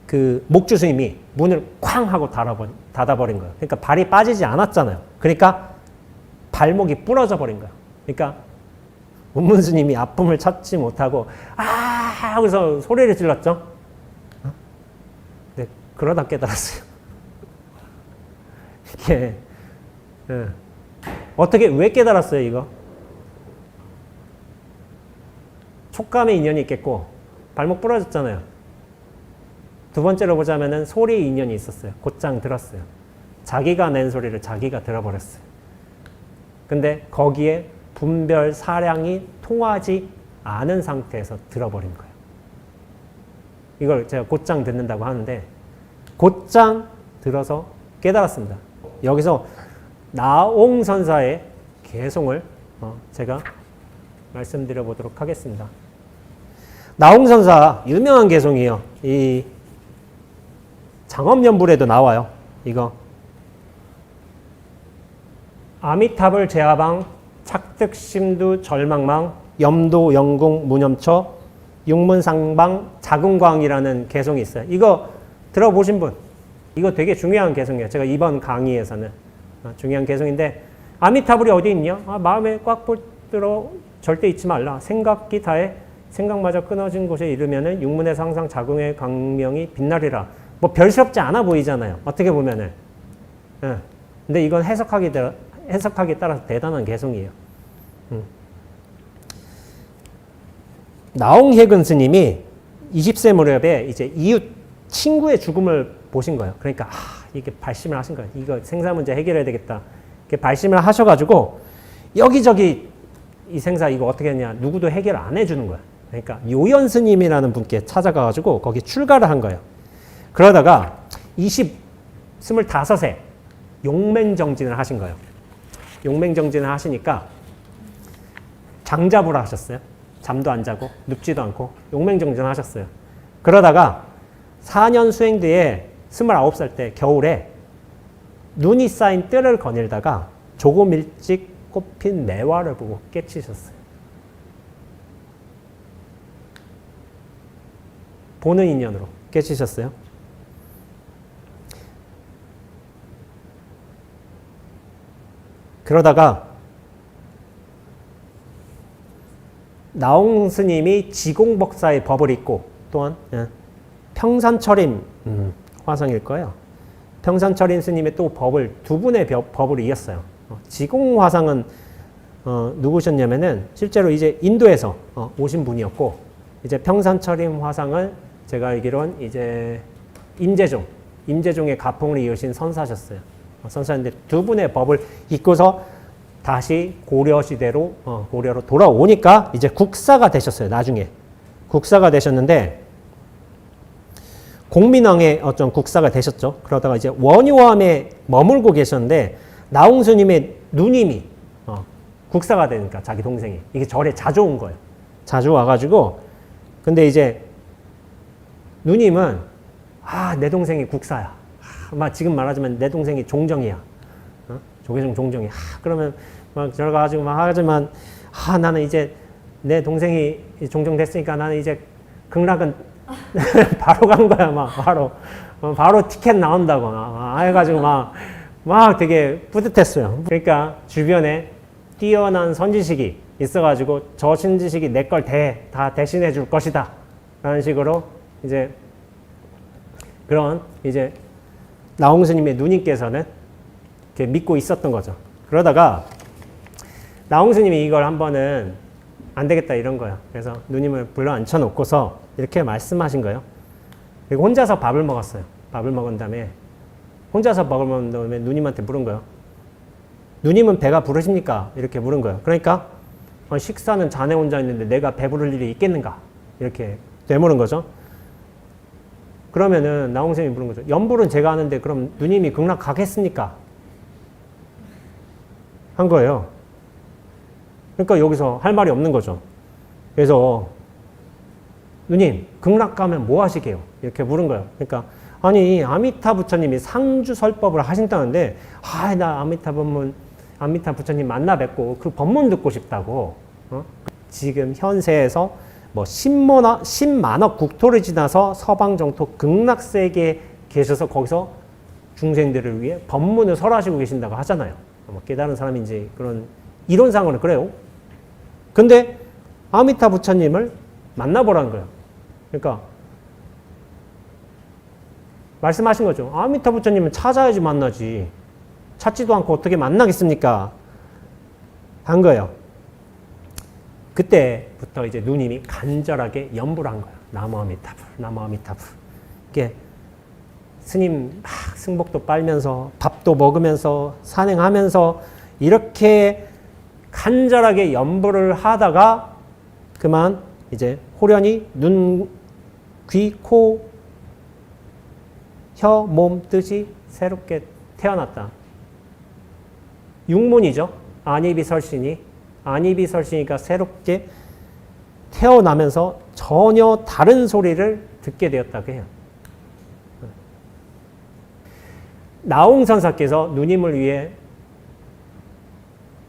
그 목주스님이 문을 쾅 하고 닫아버린 거예요. 그러니까 발이 빠지지 않았잖아요. 그러니까 발목이 부러져 버린 거예요. 그러니까 운문스님이 아픔을 찾지 못하고 하고서 소리를 질렀죠. 네, 그러다 깨달았어요. 이게 어떻게 왜 깨달았어요 이거? 촉감의 인연이 있겠고 발목 부러졌잖아요. 두 번째로 보자면은 소리의 인연이 있었어요. 곧장 들었어요. 자기가 낸 소리를 자기가 들어버렸어요. 근데 거기에 분별 사량이 통하지 않은 상태에서 들어버린 거예요. 이걸 제가 곧장 듣는다고 하는데 곧장 들어서 깨달았습니다. 여기서 나옹선사의 개송을 제가 말씀드려 보도록 하겠습니다. 나옹선사 유명한 개송이에요. 이 장엄연불에도 나와요. 이거 아미탑을 제하방 착득심두 절망망 염도 영궁 무념처 육문상방 자궁광이라는 개송이 있어요. 이거 들어보신 분? 이거 되게 중요한 개송이에요. 제가 이번 강의에서는 중요한 개송인데 아미타불이 어디 있냐? 마음에 꽉 붙들어 절대 잊지 말라. 생각기 다해 생각마저 끊어진 곳에 이르면은 육문에서 항상 자궁의 광명이 빛나리라. 뭐 별스럽지 않아 보이잖아요. 어떻게 보면은. 근데 이건 해석하기에 따라서 대단한 개송이에요. 나옹해근 스님이 20세 무렵에 이제 이웃 친구의 죽음을 보신 거예요. 그러니까 이게 발심을 하신 거예요. 이거 생사 문제 해결해야 되겠다. 이렇게 발심을 하셔가지고 여기저기 이 생사 이거 어떻게 했냐 누구도 해결 안 해주는 거예요. 그러니까 요연 스님이라는 분께 찾아가가지고 거기 출가를 한 거예요. 그러다가 25세 용맹정진을 하신 거예요. 용맹정진을 하시니까 장잡으라 하셨어요. 잠도 안 자고 눕지도 않고 용맹정진을 하셨어요. 그러다가 4년 수행 뒤에 29살 때 겨울에 눈이 쌓인 뜰을 거닐다가 조금 일찍 꽃핀 매화를 보고 깨치셨어요. 보는 인연으로 깨치셨어요. 그러다가 나옹 스님이 지공법사의 법을 읽고 또한 평산철임 화상일 거예요. 평산철임 스님의 또 법을 두 분의 법을 이었어요. 지공화상은 누구셨냐면은 실제로 이제 인도에서 오신 분이었고 이제 평산철임 화상을 제가 알기로는 이제 임재종의 가풍을 이으신 선사셨어요. 선사인데 두 분의 법을 읽고서 다시 고려시대로 고려로 돌아오니까 이제 국사가 되셨어요. 나중에 국사가 되셨는데 공민왕의 어떤 국사가 되셨죠. 그러다가 이제 원효암에 머물고 계셨는데 나옹 스님의 누님이 국사가 되니까 자기 동생이 이게 절에 자주 온 거예요. 자주 와가지고 근데 이제 누님은 내 동생이 국사야. 지금 말하자면 내 동생이 종정이야. 조계종 종정이. 그러면 막 들어가가지고 막 하지만 나는 이제 내 동생이 종정 됐으니까 나는 이제 극락은 바로 간 거야. 막 바로 티켓 나온다고 해가지고 막 되게 뿌듯했어요. 그러니까 주변에 뛰어난 선지식이 있어가지고 저 선지식이 내 걸 다 대신해 줄 것이다. 라는 식으로 이제 그런 이제 나옹 스님의 누님께서는 이렇게 믿고 있었던 거죠. 그러다가 나옹 스님이 이걸 한번은 안 되겠다 이런 거야. 그래서 누님을 불러 앉혀놓고서 이렇게 말씀하신 거예요. 그리고 혼자서 밥을 먹었어요. 밥을 먹은 다음에 혼자서 밥을 먹은 다음에 누님한테 물은 거예요. 누님은 배가 부르십니까? 이렇게 물은 거예요. 그러니까 식사는 자네 혼자 있는데 내가 배부를 일이 있겠는가? 이렇게 되물은 거죠. 그러면은 나옹 스님이 물은 거죠. 연불은 제가 하는데 그럼 누님이 극락 가겠습니까? 한 거예요. 그러니까 여기서 할 말이 없는 거죠. 그래서 누님 극락 가면 뭐 하시게요? 이렇게 물은 거예요. 그러니까 아니 아미타 부처님이 상주설법을 하신다는데 나 아미타 부처님 만나 뵙고 그 법문 듣고 싶다고. 지금 현세에서 뭐 10만억 국토를 지나서 서방 정토 극락세계에 계셔서 거기서 중생들을 위해 법문을 설하시고 계신다고 하잖아요. 깨달은 사람인지 그런 이론상으로는 그래요. 근데 아미타 부처님을 만나보라는 거예요. 그러니까 말씀하신 거죠. 아미타 부처님은 찾아야지 만나지. 찾지도 않고 어떻게 만나겠습니까? 한 거예요. 그때부터 이제 누님이 간절하게 염불을 한 거야. 나무 아미타불, 나무 아미타불. 이게 스님 막 승복도 빨면서 밥도 먹으면서 산행하면서 이렇게 간절하게 염불을 하다가 그만 이제 호련히 눈, 귀, 코, 혀, 몸, 뜻이 새롭게 태어났다. 육문이죠. 안이비설신이. 안이비설신이니까 새롭게 태어나면서 전혀 다른 소리를 듣게 되었다고 해요. 나홍선사께서 누님을 위해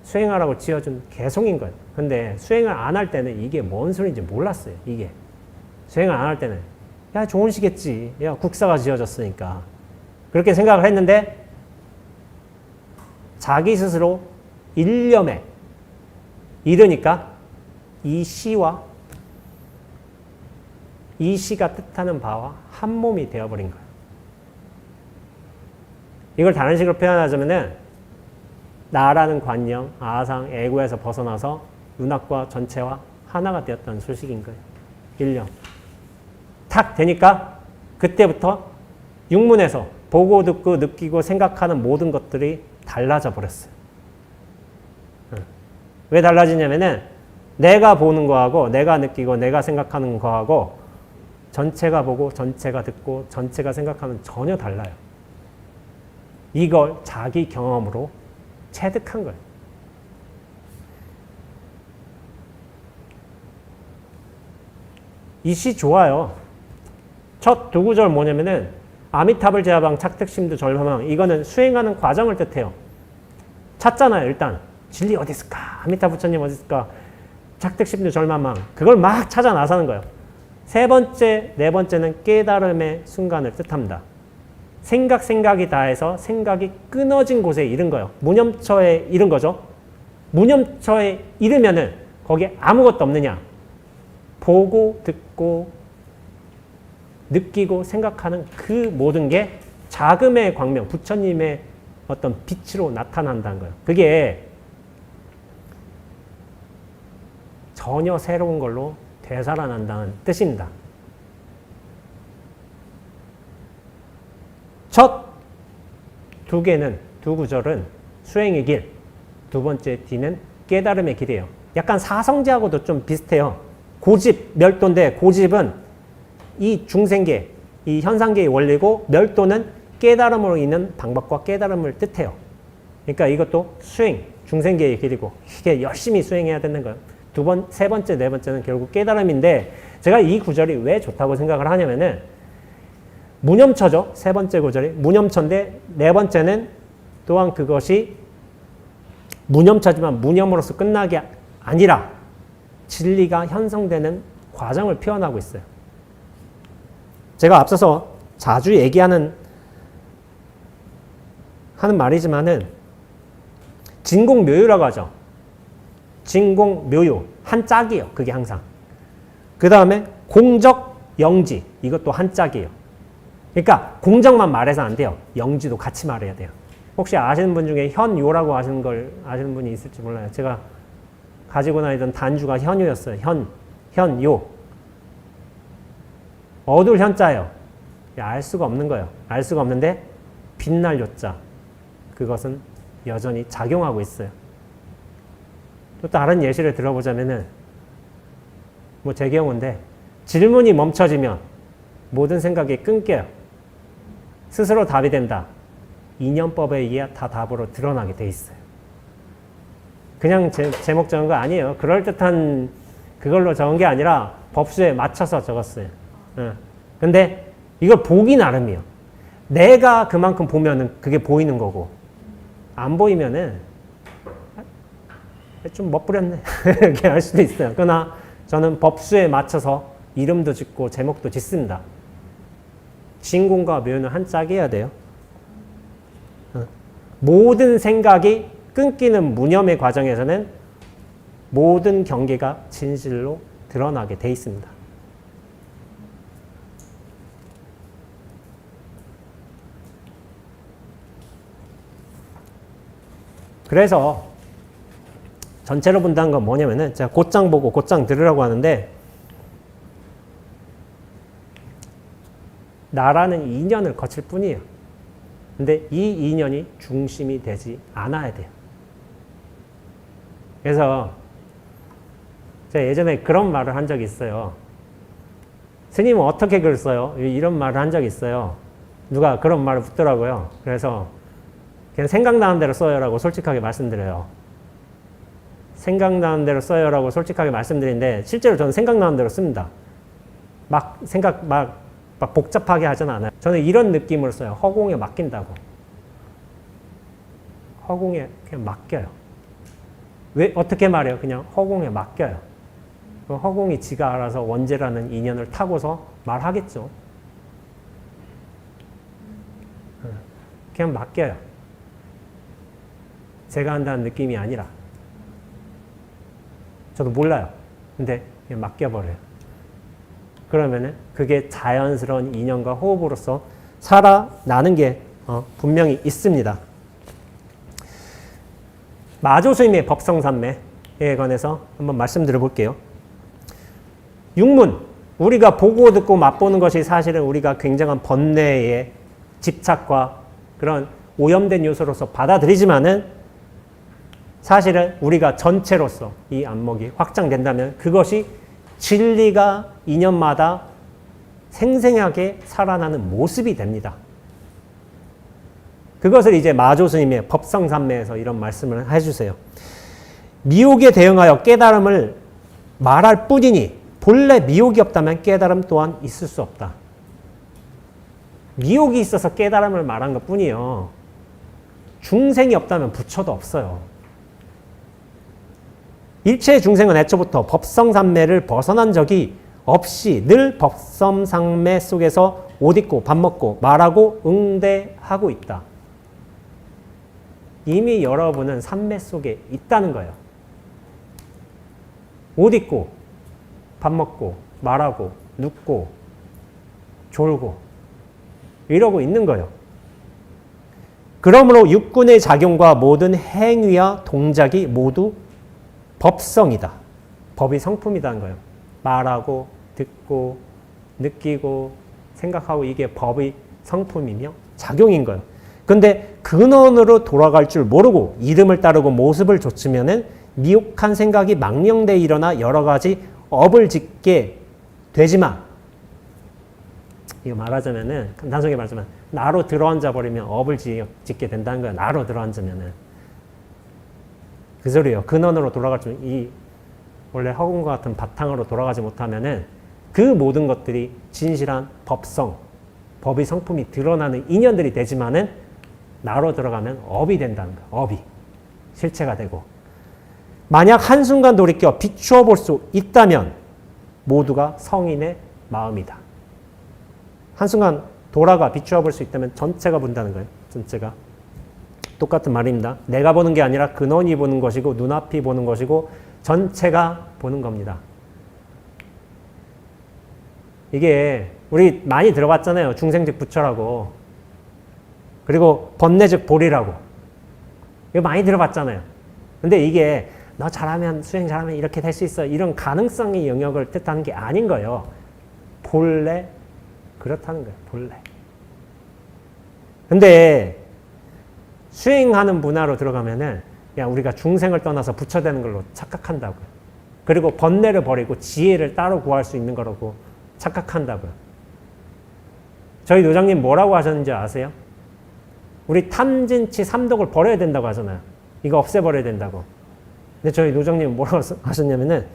수행하라고 지어준 개송인 거예요. 근데 수행을 안 할 때는 이게 뭔 소리인지 몰랐어요. 이게. 수행을 안 할 때는 야 좋은 시겠지. 야 국사가 지어졌으니까. 그렇게 생각을 했는데 자기 스스로 일념에 이르니까 이 시와 이 시가 뜻하는 바와 한 몸이 되어버린 거예요. 이걸 다른 식으로 표현하자면은 나라는 관념, 아상, 애고에서 벗어나서 윤학과 전체와 하나가 되었다는 소식인 거예요. 일념. 탁 되니까 그때부터 육문에서 보고 듣고 느끼고 생각하는 모든 것들이 달라져 버렸어요. 왜 달라지냐면은 내가 보는 거하고 내가 느끼고 내가 생각하는 거하고 전체가 보고 전체가 듣고 전체가 생각하면 전혀 달라요. 이걸 자기 경험으로 체득한 거예요. 이 시 좋아요. 첫 두 구절 뭐냐면은 아미타불 제하방 착득심도 절망. 이거는 수행하는 과정을 뜻해요. 찾잖아요. 일단 진리 어디 있을까? 아미타 부처님 어디 있을까? 착득심도 절망. 그걸 막 찾아 나서는 거예요. 세 번째, 네 번째는 깨달음의 순간을 뜻합니다. 생각이 다해서 생각이 끊어진 곳에 이른 거예요. 무념처에 이른 거죠. 무념처에 이르면은 거기에 아무것도 없느냐? 보고 듣고 느끼고 생각하는 그 모든 게 자금의 광명, 부처님의 어떤 빛으로 나타난다는 거예요. 그게 전혀 새로운 걸로 되살아난다는 뜻입니다. 첫 두 개는, 두 구절은 수행의 길, 두 번째 D는 깨달음의 길이에요. 약간 사성제하고도 좀 비슷해요. 고집, 멸도인데 고집은 이 중생계, 이 현상계의 원리고 멸도는 깨달음으로 있는 방법과 깨달음을 뜻해요. 그러니까 이것도 수행, 중생계의 길이고 이게 열심히 수행해야 되는 거예요. 세 번째, 네 번째는 결국 깨달음인데 제가 이 구절이 왜 좋다고 생각을 하냐면은 무념처죠. 세 번째 구절이 무념처인데 네 번째는 또한 그것이 무념처지만 무념으로서 끝나게 아니라 진리가 형성되는 과정을 표현하고 있어요. 제가 앞서서 자주 얘기하는 말이지만은 진공묘유라고 하죠. 진공묘유 한 짝이에요. 그게 항상. 그 다음에 공적 영지 이것도 한 짝이에요. 그러니까 공적만 말해서 안 돼요. 영지도 같이 말해야 돼요. 혹시 아시는 분 중에 현요라고 하시는 걸 아시는 분이 있을지 몰라요. 제가 가지고 다니던 단주가 현요였어요. 현요. 어둘 현자예요. 알 수가 없는 거예요. 알 수가 없는데 빛날 요자. 그것은 여전히 작용하고 있어요. 또 다른 예시를 들어보자면은 뭐 제 경우인데 질문이 멈춰지면 모든 생각이 끊겨요. 스스로 답이 된다. 이념법에 의해 다 답으로 드러나게 돼 있어요. 그냥 제목 적은 거 아니에요. 그럴듯한 그걸로 적은 게 아니라 법수에 맞춰서 적었어요. 근데 이걸 보기 나름이에요. 내가 그만큼 보면은 그게 보이는 거고 안 보이면은 좀 멋부렸네 이렇게 할 수도 있어요. 그러나 저는 법수에 맞춰서 이름도 짓고 제목도 짓습니다. 진공과 묘는 한 짝이어야 돼요. 모든 생각이 끊기는 무념의 과정에서는 모든 경계가 진실로 드러나게 돼 있습니다. 그래서 전체로 본다는 건 뭐냐면은 제가 곧장 보고 곧장 들으라고 하는데 나라는 2년을 거칠 뿐이에요. 근데 이 2년이 중심이 되지 않아야 돼요. 그래서 제가 예전에 그런 말을 한 적이 있어요. 스님은 어떻게 글 써요? 이런 말을 한 적이 있어요. 누가 그런 말을 묻더라고요. 그래서 그냥 생각나는 대로 써요라고 솔직하게 말씀드려요. 생각나는 대로 써요라고 솔직하게 말씀드리는데 실제로 저는 생각나는 대로 씁니다. 막 복잡하게 하지는 않아요. 저는 이런 느낌으로 써요. 허공에 맡긴다고. 허공에 그냥 맡겨요. 왜 어떻게 말해요? 그냥 허공에 맡겨요. 허공이 지가 알아서 원죄라는 인연을 타고서 말하겠죠. 그냥 맡겨요. 제가 한다는 느낌이 아니라. 저도 몰라요. 근데 그냥 맡겨버려요. 그러면은 그게 자연스러운 인연과 호흡으로서 살아나는 게 분명히 있습니다. 마조스님의 법성산매에 관해서 한번 말씀드려 볼게요. 육문, 우리가 보고 듣고 맛보는 것이 사실은 우리가 굉장한 번뇌의 집착과 그런 오염된 요소로서 받아들이지만은 사실은 우리가 전체로서 이 안목이 확장된다면 그것이 진리가 2년마다 생생하게 살아나는 모습이 됩니다. 그것을 이제 마조스님의 법성산매에서 이런 말씀을 해주세요. 미혹에 대응하여 깨달음을 말할 뿐이니 본래 미혹이 없다면 깨달음 또한 있을 수 없다. 미혹이 있어서 깨달음을 말한 것 뿐이요. 중생이 없다면 부처도 없어요. 일체의 중생은 애초부터 법성산매를 벗어난 적이 없이 늘 법성산매 속에서 옷 입고 밥 먹고 말하고 응대하고 있다. 이미 여러분은 산매 속에 있다는 거예요. 옷 입고 밥 먹고 말하고 눕고 졸고 이러고 있는 거예요. 그러므로 육군의 작용과 모든 행위와 동작이 모두 법성이다. 법이 성품이라는 거예요. 말하고 듣고 느끼고 생각하고 이게 법의 성품이며 작용인 거예요. 근데 근원으로 돌아갈 줄 모르고 이름을 따르고 모습을 좇으면은 미혹한 생각이 망령되어 일어나 여러 가지 업을 짓게 되지만 이거 말하자면은 단순하게 말하자면 나로 들어앉아 버리면 업을 짓게 된다는 거예요. 나로 들어앉으면은 그 소리예요. 근원으로 돌아갈 줄 이 원래 허공과 같은 바탕으로 돌아가지 못하면은 그 모든 것들이 진실한 법성, 법의 성품이 드러나는 인연들이 되지만은 나로 들어가면 업이 된다는 거예요. 업이 실체가 되고 만약 한순간 돌이켜 비추어 볼 수 있다면 모두가 성인의 마음이다. 한순간 돌아가 비추어 볼 수 있다면 전체가 본다는 거예요. 전체가. 똑같은 말입니다. 내가 보는 게 아니라 근원이 보는 것이고 눈앞이 보는 것이고 전체가 보는 겁니다. 이게 우리 많이 들어봤잖아요. 중생즉 부처라고. 그리고 번뇌즉 보리라고. 이거 많이 들어봤잖아요. 근데 이게 너 잘하면 수행 잘하면 이렇게 될 수 있어. 이런 가능성의 영역을 뜻하는 게 아닌 거예요. 본래 그렇다는 거예요. 본래. 근데 수행하는 문화로 들어가면은 그냥 우리가 중생을 떠나서 부처되는 걸로 착각한다고요. 그리고 번뇌를 버리고 지혜를 따로 구할 수 있는 거라고 착각한다고요. 저희 노장님 뭐라고 하셨는지 아세요? 우리 탐진치 삼독을 버려야 된다고 하잖아요. 이거 없애버려야 된다고. 근데 저희 노장님 뭐라고 하셨냐면은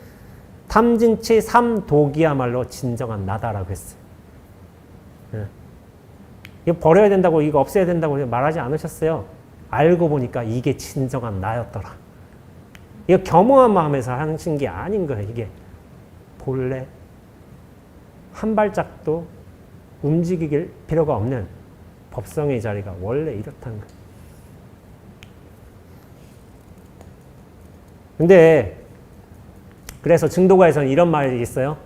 탐진치 삼독이야말로 진정한 나다라고 했어요. 이거 버려야 된다고 이거 없애야 된다고 말하지 않으셨어요. 알고 보니까 이게 진정한 나였더라. 이거 겸허한 마음에서 하신 게 아닌 거예요. 이게 본래 한 발짝도 움직일 필요가 없는 법성의 자리가 원래 이렇다는 거예요. 근데 그래서 증도가에서는 이런 말이 있어요.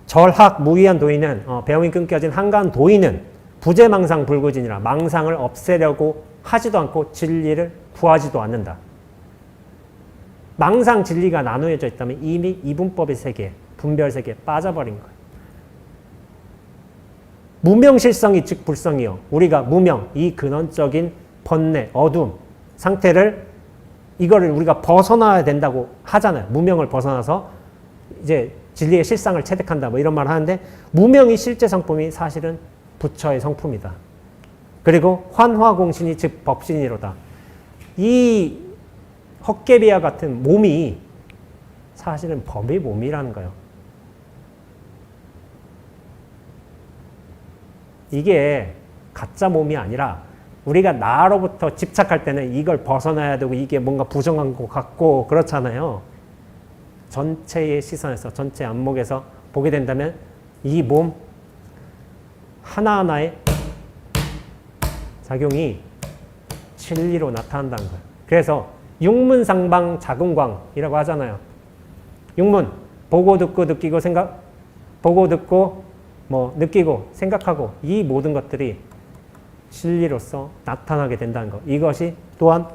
절학 무의한 도인은 배움이 끊겨진 한가한 도인은 부재망상 불구진이라 망상을 없애려고 하지도 않고 진리를 구하지도 않는다. 망상 진리가 나누어져 있다면 이미 이분법의 세계, 분별 세계에 빠져버린 거예요. 무명실성이 즉 불성이요. 우리가 무명, 이 근원적인 번뇌, 어둠 상태를 이거를 우리가 벗어나야 된다고 하잖아요. 무명을 벗어나서 이제 진리의 실상을 체득한다 뭐 이런 말을 하는데 무명이 실제 성품이 사실은 부처의 성품이다. 그리고 환화공신이 즉 법신이로다. 이 헛개비와 같은 몸이 사실은 법의 몸이라는 거예요. 이게 가짜 몸이 아니라 우리가 나로부터 집착할 때는 이걸 벗어나야 되고 이게 뭔가 부정한 것 같고 그렇잖아요. 전체의 시선에서 전체 안목에서 보게 된다면 이 몸 하나하나의 작용이 진리로 나타난다는 거예요. 그래서 육문상방 자금광이라고 하잖아요. 육문 보고 듣고 느끼고 생각 보고 듣고 뭐 느끼고 생각하고 이 모든 것들이 진리로서 나타나게 된다는 것. 이것이 또한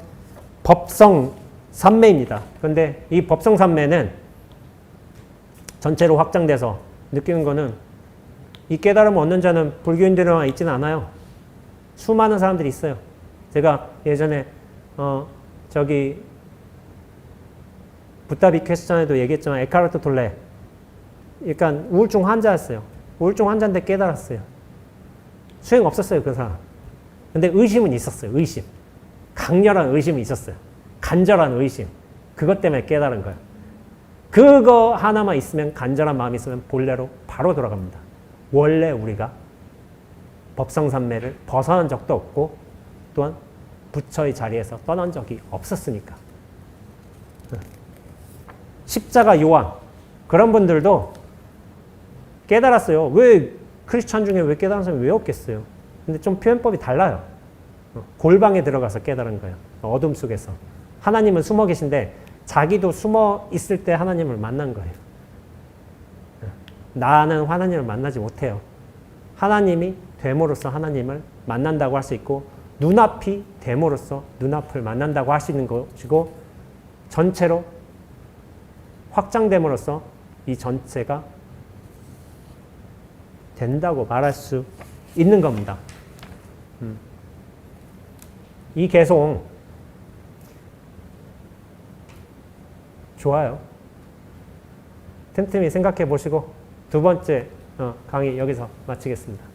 법성 삼매입니다. 그런데 이 법성 삼매는 전체로 확장돼서 느끼는 거는 이 깨달음을 얻는 자는 불교인들만 있지는 않아요. 수많은 사람들이 있어요. 제가 예전에 저기 붓다비 퀘스천에도 얘기했지만 에카르트 톨레 약간 우울증 환자였어요. 우울증 환자인데 깨달았어요. 수행 없었어요, 그 사람. 근데 의심은 있었어요. 의심. 강렬한 의심이 있었어요. 간절한 의심. 그것 때문에 깨달은 거예요. 그거 하나만 있으면, 간절한 마음이 있으면 본래로 바로 돌아갑니다. 원래 우리가 법성삼매를 벗어난 적도 없고 또한 부처의 자리에서 떠난 적이 없었으니까. 십자가 요한 그런 분들도 깨달았어요. 왜 크리스찬 중에 왜 깨달은 사람이 왜 없겠어요? 근데 좀 표현법이 달라요. 골방에 들어가서 깨달은 거예요. 어둠 속에서. 하나님은 숨어 계신데 자기도 숨어 있을 때 하나님을 만난 거예요. 나는 하나님을 만나지 못해요. 하나님이 됨으로써 하나님을 만난다고 할 수 있고 눈앞이 됨으로써 눈앞을 만난다고 할 수 있는 것이고 전체로 확장됨으로써 이 전체가 된다고 말할 수 있는 겁니다. 이 개송 좋아요. 틈틈이 생각해 보시고 두 번째 강의 여기서 마치겠습니다.